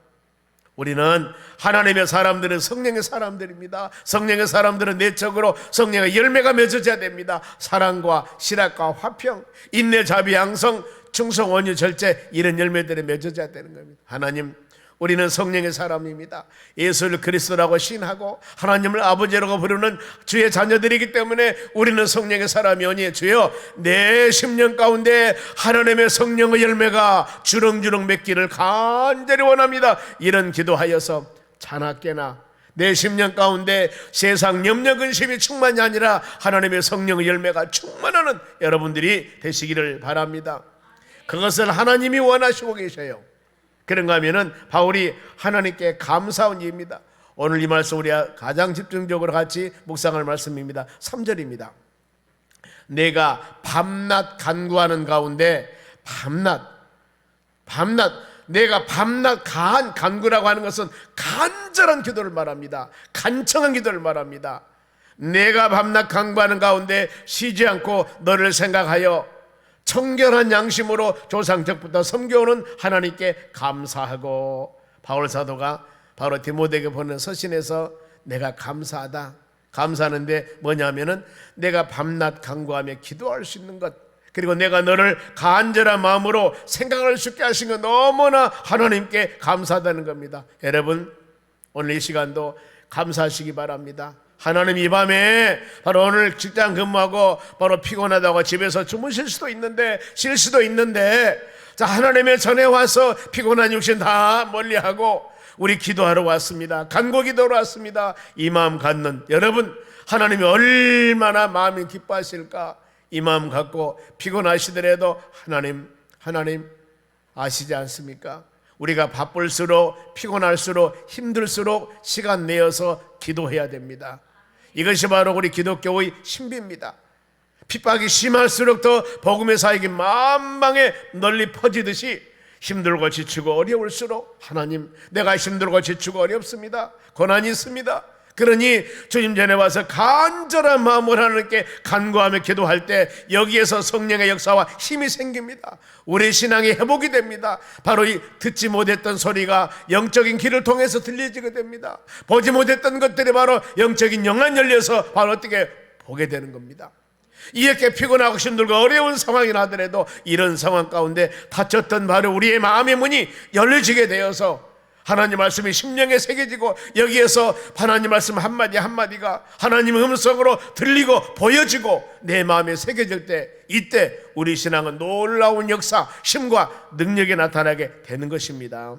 우리는 하나님의 사람들은 성령의 사람들입니다. 성령의 사람들은 내적으로 성령의 열매가 맺어져야 됩니다. 사랑과 실학과 화평, 인내, 자비, 양성, 충성, 온유, 절제, 이런 열매들이 맺어져야 되는 겁니다. 하나님, 우리는 성령의 사람입니다. 예수를 그리스도라고 신하고 하나님을 아버지라고 부르는 주의 자녀들이기 때문에 우리는 성령의 사람이오니 주여 내 심령 가운데 하나님의 성령의 열매가 주렁주렁 맺기를 간절히 원합니다. 이런 기도하여서 자나깨나 내 심령 가운데 세상 염려 근심이 충만이 아니라 하나님의 성령의 열매가 충만하는 여러분들이 되시기를 바랍니다. 그것을 하나님이 원하시고 계셔요. 그런가 하면은 바울이 하나님께 감사한 이입니다. 오늘 이 말씀 우리가 가장 집중적으로 같이 묵상할 말씀입니다. 3절입니다. 내가 밤낮 간구하는 가운데 내가 밤낮 가한 간구라고 하는 것은 간절한 기도를 말합니다. 간청한 기도를 말합니다. 내가 밤낮 간구하는 가운데 쉬지 않고 너를 생각하여 청결한 양심으로 조상적부터 섬겨오는 하나님께 감사하고, 바울 사도가 바로 디모데에게 보낸 서신에서 내가 감사하다, 감사하는데 뭐냐면은 내가 밤낮 간구하며 기도할 수 있는 것, 그리고 내가 너를 간절한 마음으로 생각할 수 있게 하신 것, 너무나 하나님께 감사하다는 겁니다. 여러분 오늘 이 시간도 감사하시기 바랍니다. 하나님, 이 밤에 바로 오늘 직장 근무하고 바로 피곤하다고 집에서 주무실 수도 있는데 쉴 수도 있는데 자, 하나님의 전에 와서 피곤한 육신 다 멀리하고 우리 기도하러 왔습니다. 간구 기도로 왔습니다. 이 마음 갖는 여러분, 하나님이 얼마나 마음이 기뻐하실까. 이 마음 갖고 피곤하시더라도 하나님 아시지 않습니까? 우리가 바쁠수록 피곤할수록 힘들수록 시간 내어서 기도해야 됩니다. 이것이 바로 우리 기독교의 신비입니다. 핍박이 심할수록 더 복음의 사역이 만방에 널리 퍼지듯이 힘들고 지치고 어려울수록 하나님, 내가 힘들고 지치고 어렵습니다. 고난이 있습니다. 그러니 주님 전에 와서 간절한 마음으로 하나님께 간구하며 기도할 때 여기에서 성령의 역사와 힘이 생깁니다. 우리 신앙이 회복이 됩니다. 바로 이 듣지 못했던 소리가 영적인 길을 통해서 들려지게 됩니다. 보지 못했던 것들이 바로 영적인 영안 열려서 바로 어떻게 보게 되는 겁니다. 이렇게 피곤하고 힘들고 어려운 상황이 나더라도 이런 상황 가운데 닫혔던 바로 우리의 마음의 문이 열려지게 되어서 하나님 말씀이 심령에 새겨지고 여기에서 하나님 말씀 한마디 한마디가 하나님의 음성으로 들리고 보여지고 내 마음에 새겨질 때, 이때 우리 신앙은 놀라운 역사, 힘과 능력이 나타나게 되는 것입니다.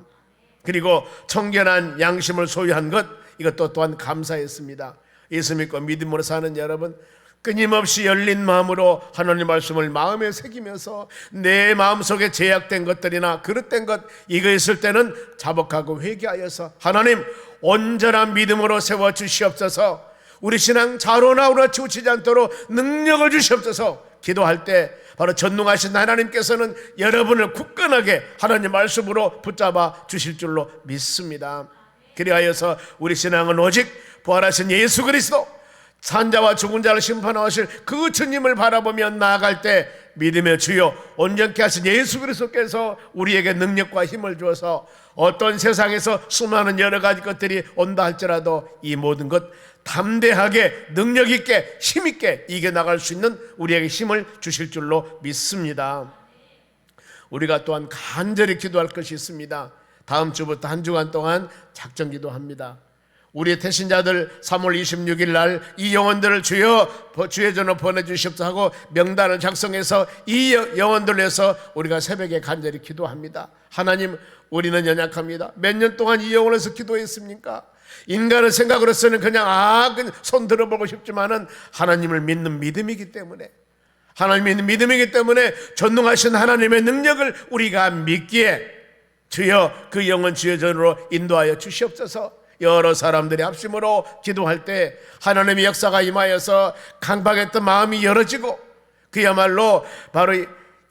그리고 청결한 양심을 소유한 것, 이것도 또한 감사했습니다. 예수 믿고 믿음으로 사는 여러분, 끊임없이 열린 마음으로 하나님 말씀을 마음에 새기면서 내 마음속에 제약된 것들이나 그릇된 것, 이거 있을 때는 자복하고 회개하여서 하나님 온전한 믿음으로 세워주시옵소서, 우리 신앙 자로나우라 치우치지 않도록 능력을 주시옵소서. 기도할 때 바로 전능하신 하나님께서는 여러분을 굳건하게 하나님 말씀으로 붙잡아 주실 줄로 믿습니다. 그리하여서 우리 신앙은 오직 부활하신 예수 그리스도, 산자와 죽은 자를 심판하실 그 주님을 바라보며 나아갈 때 믿음의 주요 온전케 하신 예수 그리스도께서 우리에게 능력과 힘을 주어서 어떤 세상에서 수많은 여러 가지 것들이 온다 할지라도 이 모든 것 담대하게 능력 있게 힘 있게 이겨나갈 수 있는 우리에게 힘을 주실 줄로 믿습니다. 우리가 또한 간절히 기도할 것이 있습니다. 다음 주부터 한 주간 동안 작정 기도합니다. 우리의 태신자들 3월 26일 날 이 영혼들을 주의 전으로 보내주십사 하고 명단을 작성해서 이 영혼들을 위해서 우리가 새벽에 간절히 기도합니다. 하나님, 우리는 연약합니다. 몇 년 동안 이 영혼에서 기도했습니까? 인간의 생각으로서는 그냥 손 들어보고 싶지만은 하나님을 믿는 믿음이기 때문에, 하나님을 믿는 믿음이기 때문에 전능하신 하나님의 능력을 우리가 믿기에 주여 그 영혼 주의 전으로 인도하여 주시옵소서. 여러 사람들의 합심으로 기도할 때 하나님의 역사가 임하여서 강박했던 마음이 열어지고 그야말로 바로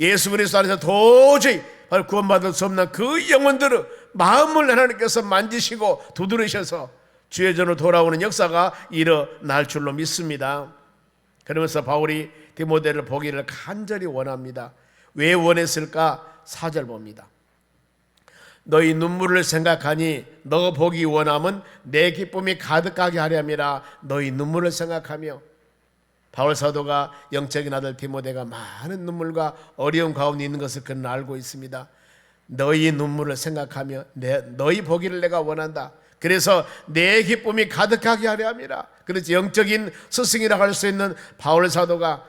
예수 그리스도 안에서 도저히 바로 구원받을 수 없는 그 영혼들의 마음을 하나님께서 만지시고 두드리셔서 주의 전으로 돌아오는 역사가 일어날 줄로 믿습니다. 그러면서 바울이 디모데를 보기를 간절히 원합니다. 왜 원했을까? 4절 봅니다. 너희 눈물을 생각하니 너 보기 원함은 내 기쁨이 가득하게 하렴이라. 너희 눈물을 생각하며, 바울 사도가 영적인 아들 디모데가 많은 눈물과 어려움 가운데 있는 것을 그는 알고 있습니다. 너희 눈물을 생각하며 너희 보기를 내가 원한다. 그래서 내 기쁨이 가득하게 하려 함이라. 그렇지, 영적인 스승이라고 할 수 있는 바울 사도가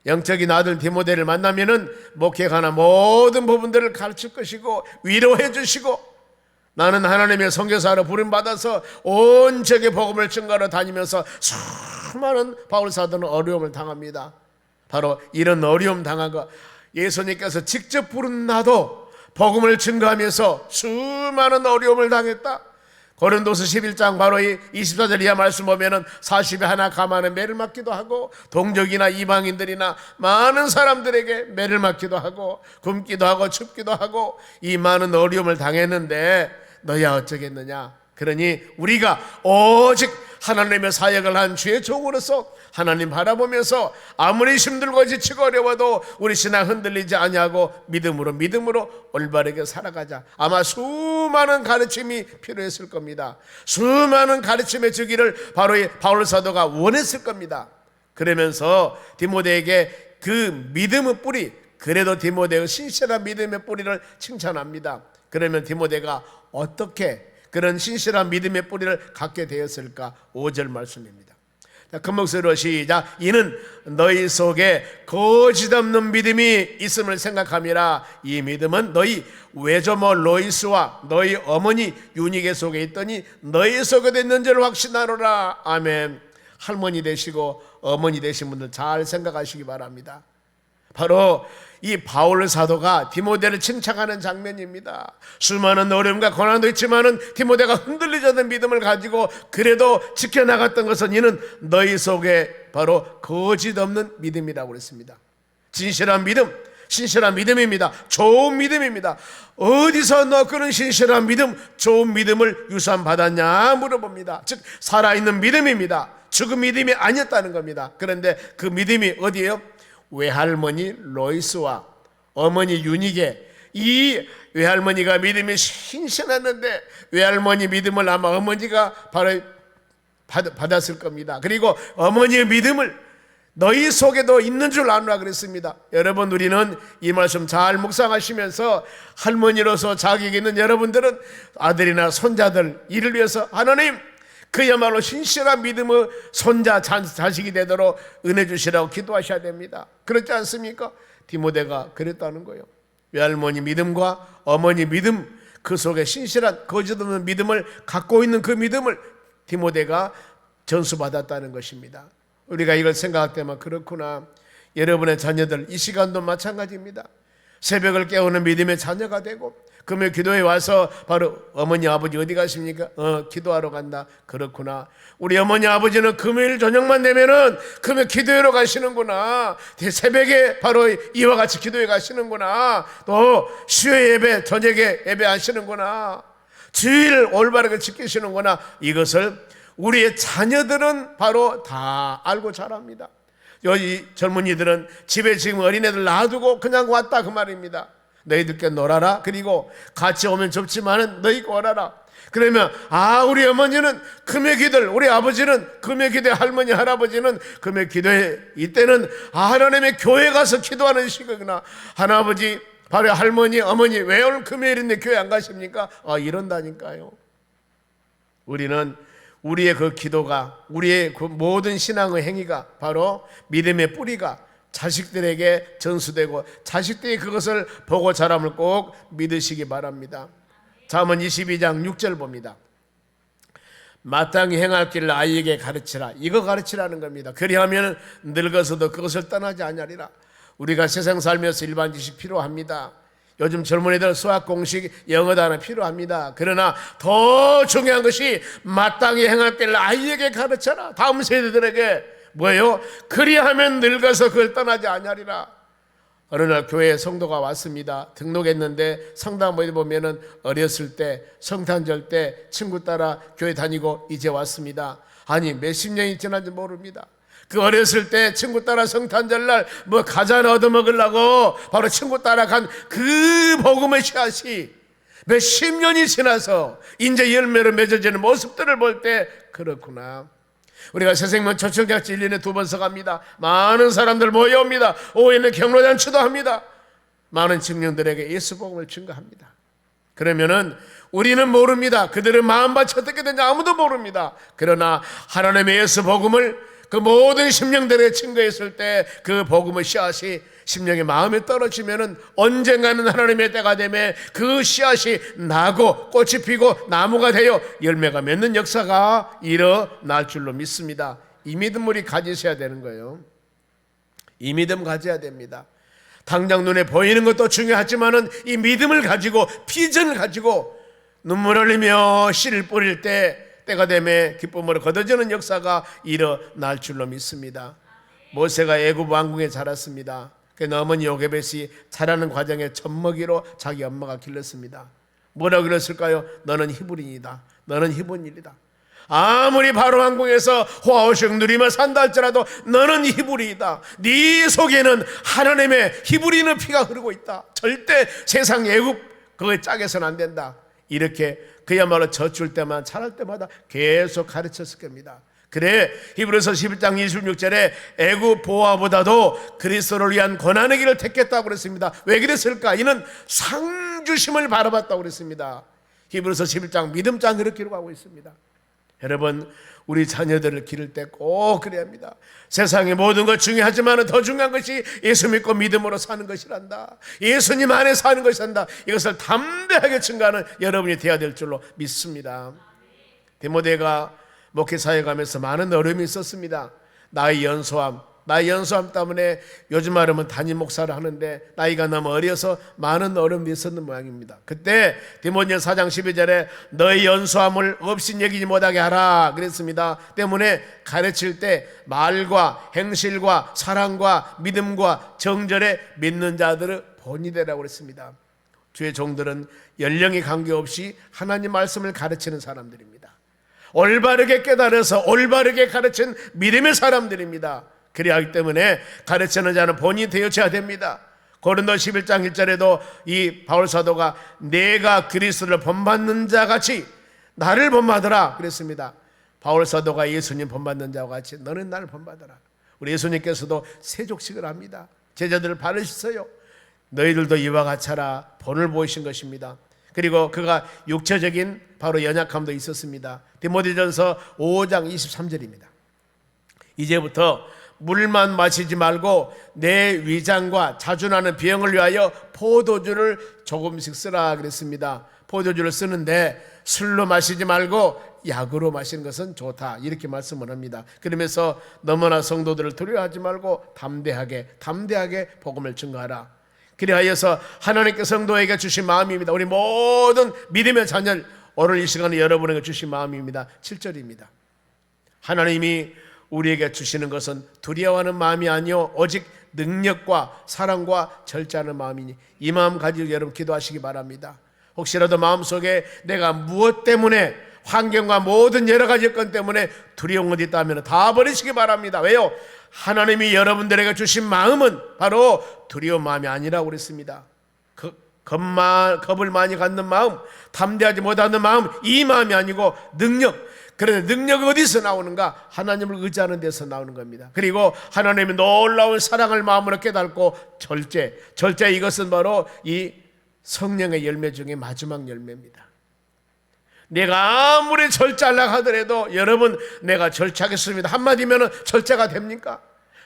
영적인 아들 디모데를 만나면은 목회가나 모든 부분들을 가르칠 것이고 위로해 주시고, 나는 하나님의 선교사로 부름받아서 온 세계 복음을 증거하러 다니면서 수많은 바울 사도는 어려움을 당합니다. 바로 이런 어려움 당한 거, 예수님께서 직접 부른 나도 복음을 증거하면서 수많은 어려움을 당했다. 고린도서 11장 바로 이 24절 이하 말씀 보면은 40에 하나 가만에 매를 맞기도 하고, 동족이나 이방인들이나 많은 사람들에게 매를 맞기도 하고, 굶기도 하고 춥기도 하고, 이 많은 어려움을 당했는데 너야 어쩌겠느냐. 그러니 우리가 오직 하나님의 사역을 한 주의 종으로서 하나님 바라보면서 아무리 힘들고 지치고 어려워도 우리 신앙 흔들리지 아니하고 믿음으로 올바르게 살아가자. 아마 수많은 가르침이 필요했을 겁니다. 수많은 가르침의 주기를 바로 이 바울 사도가 원했을 겁니다. 그러면서 디모데에게 그 믿음의 뿌리, 그래도 디모데의 신실한 믿음의 뿌리를 칭찬합니다. 그러면 디모데가 어떻게 그런 신실한 믿음의 뿌리를 갖게 되었을까? 5절 말씀입니다. 큰 목소리로 시작. 이는 너희 속에 거짓 없는 믿음이 있음을 생각함이라. 이 믿음은 너희 외조모 로이스와 너희 어머니 유니게 속에 있더니 너희 속에도 있는 줄 확신하노라. 아멘. 할머니 되시고 어머니 되신 분들 잘 생각하시기 바랍니다. 바로 이 바울 사도가 디모데를 칭찬하는 장면입니다. 수많은 어려움과 고난도 있지만은 디모데가 흔들리지 않는 믿음을 가지고 그래도 지켜나갔던 것은 이는 너희 속에 바로 거짓 없는 믿음이라고 그랬습니다. 진실한 믿음, 신실한 믿음입니다. 좋은 믿음입니다. 어디서 너 그런 신실한 믿음, 좋은 믿음을 유산받았냐 물어봅니다. 즉 살아있는 믿음입니다. 죽은 믿음이 아니었다는 겁니다. 그런데 그 믿음이 어디예요? 외할머니 로이스와 어머니 유니게, 이 외할머니가 믿음이 신실했는데 외할머니 믿음을 아마 어머니가 바로 받았을 겁니다. 그리고 어머니의 믿음을 너희 속에도 있는 줄 아노라 그랬습니다. 여러분, 우리는 이 말씀 잘 묵상하시면서 할머니로서 자격이 있는 여러분들은 아들이나 손자들 이를 위해서 하나님 그야말로 신실한 믿음의 손자 자식이 되도록 은혜 주시라고 기도하셔야 됩니다. 그렇지 않습니까? 디모데가 그랬다는 거예요. 외할머니 믿음과 어머니 믿음, 그 속에 신실한 거짓 없는 믿음을 갖고 있는 그 믿음을 디모데가 전수받았다는 것입니다. 우리가 이걸 생각할 때만 그렇구나. 여러분의 자녀들 이 시간도 마찬가지입니다. 새벽을 깨우는 믿음의 자녀가 되고, 금요일 기도에 와서 바로 어머니 아버지 어디 가십니까? 기도하러 간다. 그렇구나. 우리 어머니 아버지는 금요일 저녁만 되면은 금요일 기도회로 가시는구나. 새벽에 바로 이와 같이 기도회 가시는구나. 또 수요 예배 저녁에 예배하시는구나. 주일 올바르게 지키시는구나. 이것을 우리의 자녀들은 바로 다 알고 잘합니다. 여기 젊은이들은 집에 지금 어린애들 놔두고 그냥 왔다 그 말입니다. 너희들께 놀아라. 그리고 같이 오면 좋지만은 너희가 오라라. 그러면 우리 어머니는 금요 기도를, 우리 아버지는 금요 기도에, 할머니 할아버지는 금요 기도에, 이때는 하나님의 교회 가서 기도하는 시기구나. 할아버지 바로 할머니 어머니 왜 오늘 금요일인데 교회 안 가십니까? 이런다니까요. 우리는 우리의 그 기도가, 우리의 그 모든 신앙의 행위가 바로 믿음의 뿌리가 자식들에게 전수되고 자식들이 그것을 보고 자람을 꼭 믿으시기 바랍니다. 잠언 22장 6절 봅니다. 마땅히 행할 길을 아이에게 가르치라. 이거 가르치라는 겁니다. 그리하면 늙어서도 그것을 떠나지 아니하리라. 우리가 세상 살면서 일반 지식 필요합니다. 요즘 젊은이들 수학 공식, 영어 단어 필요합니다. 그러나 더 중요한 것이 마땅히 행할 길을 아이에게 가르쳐라. 다음 세대들에게 뭐예요? 그리하면 늙어서 그걸 떠나지 아니하리라. 어느 날 교회에 성도가 왔습니다. 등록했는데 성당에 보면은 어렸을 때 성탄절 때 친구 따라 교회 다니고 이제 왔습니다. 아니 몇십 년이 지난지 모릅니다. 그 어렸을 때 친구 따라 성탄절날 뭐 과자나 얻어먹으려고 바로 친구 따라 간 그 복음의 씨앗이 몇십 년이 지나서 이제 열매로 맺어지는 모습들을 볼 때 그렇구나. 우리가 새생명 초청장치 1년에 2번 서갑니다. 많은 사람들 모여옵니다. 오후에는 경로잔치도 합니다. 많은 청년들에게 예수 복음을 증거합니다. 그러면은 우리는 모릅니다. 그들의 마음밭이 어떻게 되는지 아무도 모릅니다. 그러나 하나님의 예수 복음을 그 모든 심령들에게 증거했을 때 그 복음의 씨앗이 심령의 마음에 떨어지면은 언젠가는 하나님의 때가 되면 그 씨앗이 나고 꽃이 피고 나무가 되어 열매가 맺는 역사가 일어날 줄로 믿습니다. 이 믿음을 우리 가지셔야 되는 거예요. 이 믿음 가져야 됩니다. 당장 눈에 보이는 것도 중요하지만은 이 믿음을 가지고 비전을 가지고 눈물 흘리며 씨를 뿌릴 때가 되면 기쁨으로 거둬지는 역사가 일어날 줄로 믿습니다. 모세가 애굽 왕궁에 자랐습니다. 그 어머니 요게벳이 자라는 과정에 젖먹이로 자기 엄마가 길렀습니다. 뭐라고 길렀을까요? 너는 히브리인이다. 너는 히브리인이다. 아무리 바로 왕궁에서 호화호식 누리며 산다 할지라도 너는 히브리이다. 네 속에는 하나님의 히브리인의 피가 흐르고 있다. 절대 세상 애굽 그거에 짝에서는 안 된다. 이렇게 그야말로 젖줄 때만 자랄 때마다 계속 가르쳤을 겁니다. 그래 히브리서 11장 26절에 애굽 보화보다도 그리스도를 위한 고난의 길을 택했다고 그랬습니다. 왜 그랬을까? 이는 상주심을 바라봤다고 그랬습니다. 히브리서 11장 믿음장 그렇게 기록하고 있습니다. 여러분 우리 자녀들을 기를 때 꼭 그래야 합니다. 세상의 모든 것 중요하지만 더 중요한 것이 예수 믿고 믿음으로 사는 것이란다. 예수님 안에 사는 것이란다. 이것을 담대하게 증거하는 여러분이 되어야 될 줄로 믿습니다. 디모데가 목회사에 가면서 많은 어려움이 있었습니다. 나의 연소함 때문에 요즘 말하면 담임 목사를 하는데 나이가 너무 어려서 많은 어려움이 있었는 모양입니다. 그때 디모데 4장 12절에 너의 연소함을 없인 여기지 못하게 하라 그랬습니다. 때문에 가르칠 때 말과 행실과 사랑과 믿음과 정절에 믿는 자들의 본이 되라고 그랬습니다. 주의 종들은 연령에 관계없이 하나님 말씀을 가르치는 사람들입니다. 올바르게 깨달아서 올바르게 가르친 믿음의 사람들입니다. 그래야 하기 때문에 가르치는 자는 본인이 되어져야 됩니다. 고린도 11장 1절에도 이 바울 사도가 내가 그리스도를 본받는 자 같이 나를 본받으라 그랬습니다. 바울 사도가 예수님 본받는 자와 같이 너는 나를 본받으라. 우리 예수님께서도 세족식을 합니다. 제자들을 발을 씻어요. 너희들도 이와 같이라 본을 보이신 것입니다. 그리고 그가 육체적인 바로 연약함도 있었습니다. 디모데전서 5장 23절입니다. 이제부터 물만 마시지 말고 내 위장과 자주 나는 병을 위하여 포도주를 조금씩 쓰라 그랬습니다. 포도주를 쓰는데 술로 마시지 말고 약으로 마시는 것은 좋다 이렇게 말씀을 합니다. 그러면서 너무나 성도들을 두려워하지 말고 담대하게 복음을 증거하라. 그리하여서 하나님께 성도에게 주신 마음입니다. 우리 모든 믿음의 자녀를 오늘 이 시간에 여러분에게 주신 마음입니다. 7절입니다. 하나님이 우리에게 주시는 것은 두려워하는 마음이 아니요 오직 능력과 사랑과 절제하는 마음이니 이 마음 가지고 여러분 기도하시기 바랍니다. 혹시라도 마음속에 내가 무엇 때문에 환경과 모든 여러 가지 여건 때문에 두려운 것이 있다면 다 버리시기 바랍니다. 왜요? 하나님이 여러분들에게 주신 마음은 바로 두려운 마음이 아니라고 그랬습니다. 겁을 많이 갖는 마음, 담대하지 못하는 마음, 이 마음이 아니고 능력. 그런데 능력이 어디서 나오는가? 하나님을 의지하는 데서 나오는 겁니다. 그리고 하나님의 놀라운 사랑을 마음으로 깨닫고 절제 이것은 바로 이 성령의 열매 중에 마지막 열매입니다. 내가 아무리 절제하려고 하더라도 여러분 내가 절제하겠습니다 한마디면 절제가 됩니까?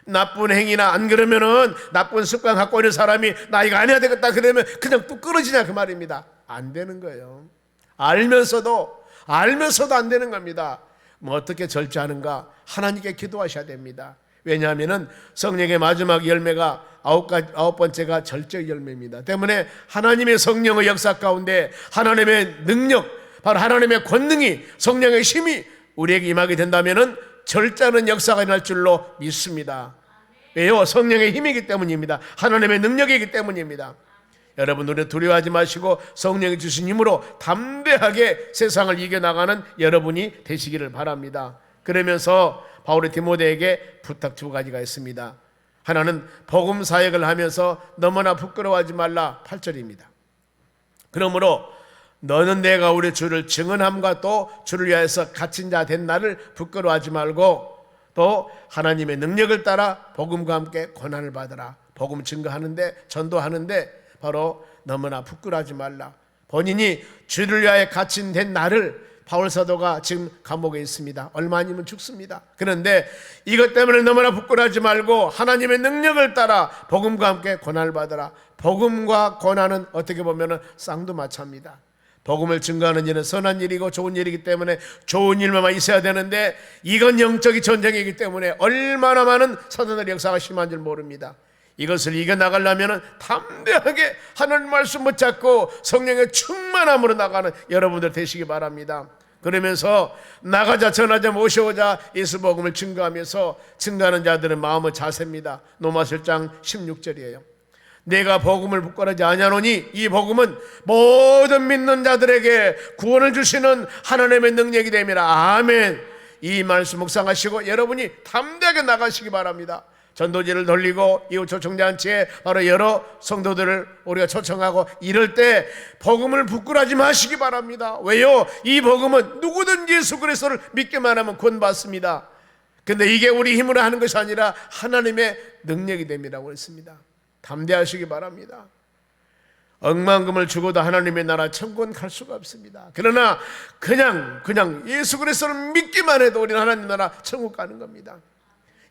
나쁜 행위나 안 그러면은 나쁜 습관 갖고 있는 사람이 나 이거 안 해야 되겠다 그러면 그냥 뚝 끊어지냐 그 말입니다. 안 되는 거예요. 알면서도 안 되는 겁니다. 뭐 어떻게 절제하는가? 하나님께 기도하셔야 됩니다. 왜냐하면 성령의 마지막 열매가 아홉 번째가 절제 열매입니다. 때문에 하나님의 성령의 역사 가운데 하나님의 능력, 바로 하나님의 권능이, 성령의 힘이 우리에게 임하게 된다면 절제하는 역사가 일어날 줄로 믿습니다. 왜요? 성령의 힘이기 때문입니다. 하나님의 능력이기 때문입니다. 여러분, 우리 두려워하지 마시고 성령이 주신 힘으로 담대하게 세상을 이겨나가는 여러분이 되시기를 바랍니다. 그러면서 바울이 디모데에게 부탁 두 가지가 있습니다. 하나는 복음 사역을 하면서 너무나 부끄러워하지 말라, 8절입니다. 그러므로 너는 내가 우리 주를 증언함과 또 주를 위하여서 갇힌 자 된 나를 부끄러워하지 말고 또 하나님의 능력을 따라 복음과 함께 고난을 받으라. 복음 증거하는데, 전도하는데 바로 너무나 부끄러워하지 말라. 본인이 주를 위하여 갇힌 된 나를, 바울 사도가 지금 감옥에 있습니다. 얼마 아니면 죽습니다. 그런데 이것 때문에 너무나 부끄러워하지 말고 하나님의 능력을 따라 복음과 함께 고난을 받으라. 복음과 고난은 어떻게 보면 쌍두마차입니다. 복음을 증거하는 일은 선한 일이고 좋은 일이기 때문에 좋은 일만 있어야 되는데, 이건 영적인 전쟁이기 때문에 얼마나 많은 사단의 역사가 심한 줄 모릅니다. 이것을 이겨나가려면 담대하게 하나님 말씀 붙잡고 성령의 충만함으로 나가는 여러분들 되시기 바랍니다. 그러면서 나가자, 전하자, 모셔오자 예수 복음을 증거하면서 증거하는 자들은 마음의 자세입니다. 로마서 1장 16절이에요. 내가 복음을 부끄러워하지 아니하노니 이 복음은 모든 믿는 자들에게 구원을 주시는 하나님의 능력이 됨이라. 아멘. 이 말씀 묵상하시고 여러분이 담대하게 나가시기 바랍니다. 전도지를 돌리고 이웃 초청잔치에 바로 여러 성도들을 우리가 초청하고 이럴 때 복음을 부끄러워하지 마시기 바랍니다. 왜요? 이 복음은 누구든지 예수 그리스도를 믿기만 하면 구원받습니다. 근데 이게 우리 힘으로 하는 것이 아니라 하나님의 능력이 됩니다고 했습니다. 담대하시기 바랍니다. 억만금을 주고도 하나님의 나라 천국은 갈 수가 없습니다. 그러나 그냥 예수 그리스도를 믿기만 해도 우리는 하나님 나라 천국 가는 겁니다.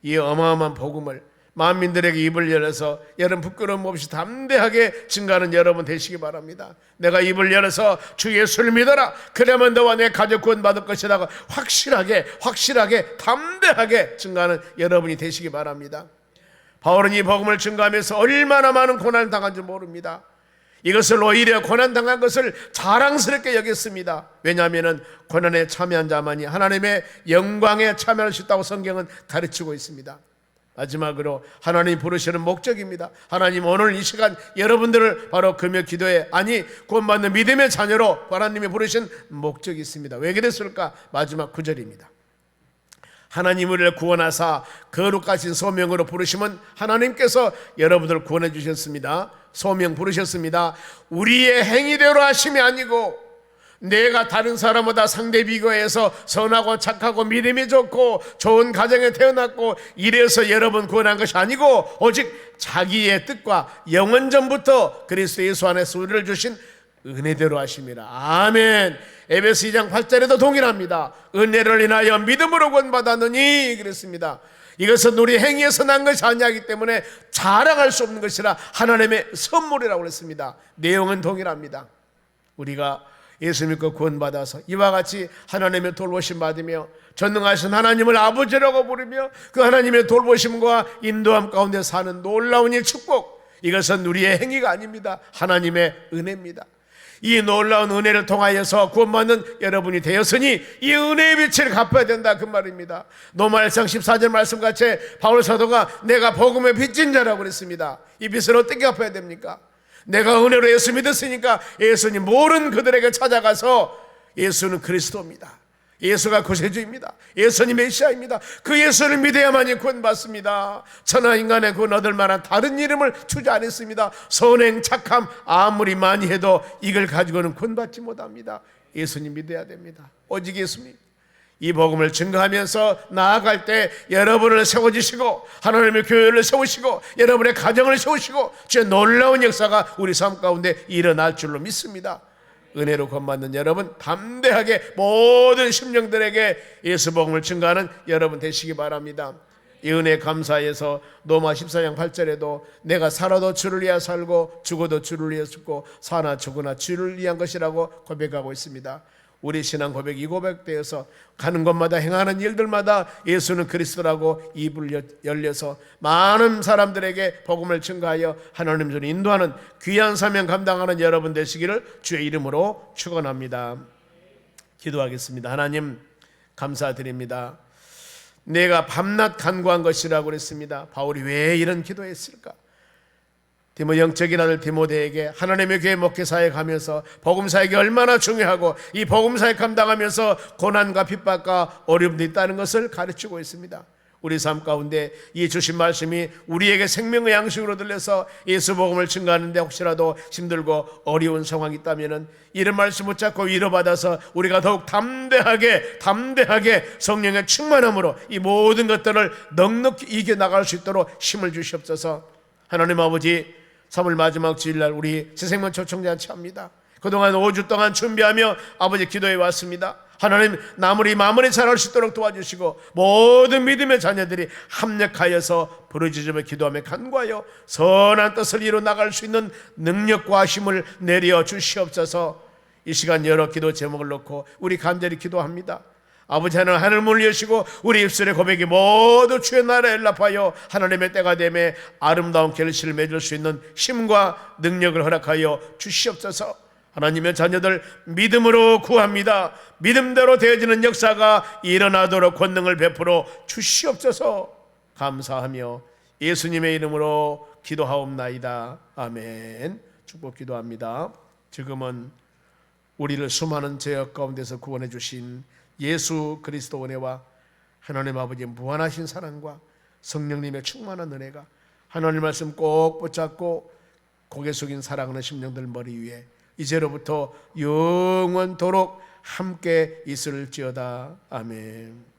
이 어마어마한 복음을 만민들에게 입을 열어서 여러분 부끄러움 없이 담대하게 증거하는 여러분 되시기 바랍니다. 내가 입을 열어서 주 예수를 믿어라, 그러면 너와 내 가족 구원받을 것이라고 확실하게 담대하게 증거하는 여러분이 되시기 바랍니다. 바울은 이 복음을 증거하면서 얼마나 많은 고난을 당한 줄 모릅니다. 이것을 오히려 고난당한 것을 자랑스럽게 여겼습니다. 왜냐하면 고난에 참여한 자만이 하나님의 영광에 참여할 수 있다고 성경은 가르치고 있습니다. 마지막으로 하나님 부르시는 목적입니다. 하나님 오늘 이 시간 여러분들을 바로 금요 기도에, 구원받는 믿음의 자녀로 하나님이 부르신 목적이 있습니다. 왜 그랬을까? 마지막 9절입니다. 하나님 우리를 구원하사 거룩하신 소명으로 부르시면 하나님께서 여러분들을 구원해 주셨습니다. 소명 부르셨습니다. 우리의 행위대로 하심이 아니고 내가 다른 사람보다 상대 비교해서 선하고 착하고 믿음이 좋고 좋은 가정에 태어났고 이래서 여러분 구원한 것이 아니고 오직 자기의 뜻과 영원 전부터 그리스도 예수 안에서 우리를 주신 은혜대로 하심이라. 아멘. 에베소 2장 8절에도 동일합니다. 은혜를 인하여 믿음으로 구원받았느니 그랬습니다. 이것은 우리 행위에서 난 것이 아니기 때문에 자랑할 수 없는 것이라 하나님의 선물이라고 그랬습니다. 내용은 동일합니다. 우리가 예수 믿고 구원받아서 이와 같이 하나님의 돌보심 받으며 전능하신 하나님을 아버지라고 부르며 그 하나님의 돌보심과 인도함 가운데 사는 놀라운 이 축복, 이것은 우리의 행위가 아닙니다. 하나님의 은혜입니다. 이 놀라운 은혜를 통하여서 구원받는 여러분이 되었으니 이 은혜의 빛을 갚아야 된다, 그 말입니다. 로마 1장 14절 말씀같이 바울 사도가 내가 복음의 빚진 자라고 그랬습니다. 이 빚을 어떻게 갚아야 됩니까? 내가 은혜로 예수 믿었으니까 예수님 모르는 그들에게 찾아가서 예수는 그리스도입니다, 예수가 구세주입니다, 예수님 메시아입니다, 그 예수를 믿어야만이 구원받습니다. 천하 인간의 구원 얻을 만한 다른 이름을 주지 않았습니다. 선행 착함 아무리 많이 해도 이걸 가지고는 구원받지 못합니다. 예수님 믿어야 됩니다. 오직 예수님. 이 복음을 증거하면서 나아갈 때 여러분을 세워주시고 하나님의 교회를 세우시고 여러분의 가정을 세우시고 주의 놀라운 역사가 우리 삶 가운데 일어날 줄로 믿습니다. 은혜로 구원받는 여러분, 담대하게 모든 심령들에게 예수 복음을 증거하는 여러분 되시기 바랍니다. 이 은혜 감사해서 로마 14장 8절에도 내가 살아도 주를 위하여 살고 죽어도 주를 위하여 죽고 사나 죽으나 주를 위한 것이라고 고백하고 있습니다. 우리 신앙 고백 이 고백되어서 가는 곳마다 행하는 일들마다 예수는 그리스도라고 입을 열려서 많은 사람들에게 복음을 증거하여 하나님 손에 인도하는 귀한 사명 감당하는 여러분 되시기를 주의 이름으로 축원합니다. 기도하겠습니다. 하나님 감사드립니다. 내가 밤낮 간구한 것이라고 그랬습니다. 바울이 왜 이런 기도했을까? 영적인 아들 디모데에게 하나님의 교회 목회사에 가면서 복음사역이 얼마나 중요하고 이 복음사역 감당하면서 고난과 핍박과 어려움도 있다는 것을 가르치고 있습니다. 우리 삶 가운데 이 주신 말씀이 우리에게 생명의 양식으로 들려서 예수 복음을 증거하는데 혹시라도 힘들고 어려운 상황이 있다면 이런 말씀 붙잡고 위로받아서 우리가 더욱 담대하게 성령의 충만함으로 이 모든 것들을 넉넉히 이겨나갈 수 있도록 힘을 주시옵소서. 하나님 아버지, 3월 마지막 주일날 우리 새생명 초청자한테 합니다. 그동안 5주 동안 준비하며 아버지 기도해 왔습니다. 하나님 마무리 잘할 수 있도록 도와주시고 모든 믿음의 자녀들이 합력하여서 부르짖으며 기도하며 간구하여 선한 뜻을 이루 나갈 수 있는 능력과 힘을 내려 주시옵소서. 이 시간 여러 기도 제목을 놓고 우리 간절히 기도합니다. 아버지 하나님, 하늘 문을 여시고 우리 입술의 고백이 모두 주의 나라에 연락하여 하나님의 때가 되매 아름다운 결실을 맺을 수 있는 힘과 능력을 허락하여 주시옵소서. 하나님의 자녀들 믿음으로 구합니다. 믿음대로 되어지는 역사가 일어나도록 권능을 베풀어 주시옵소서. 감사하며 예수님의 이름으로 기도하옵나이다. 아멘. 축복 기도합니다. 지금은 우리를 수많은 죄악 가운데서 구원해 주신 예수 그리스도 은혜와 하나님 아버지의 무한하신 사랑과 성령님의 충만한 은혜가 하나님 말씀 꼭 붙잡고 고개 숙인 사랑하는 심령들 머리 위에 이제로부터 영원토록 함께 있을지어다. 아멘.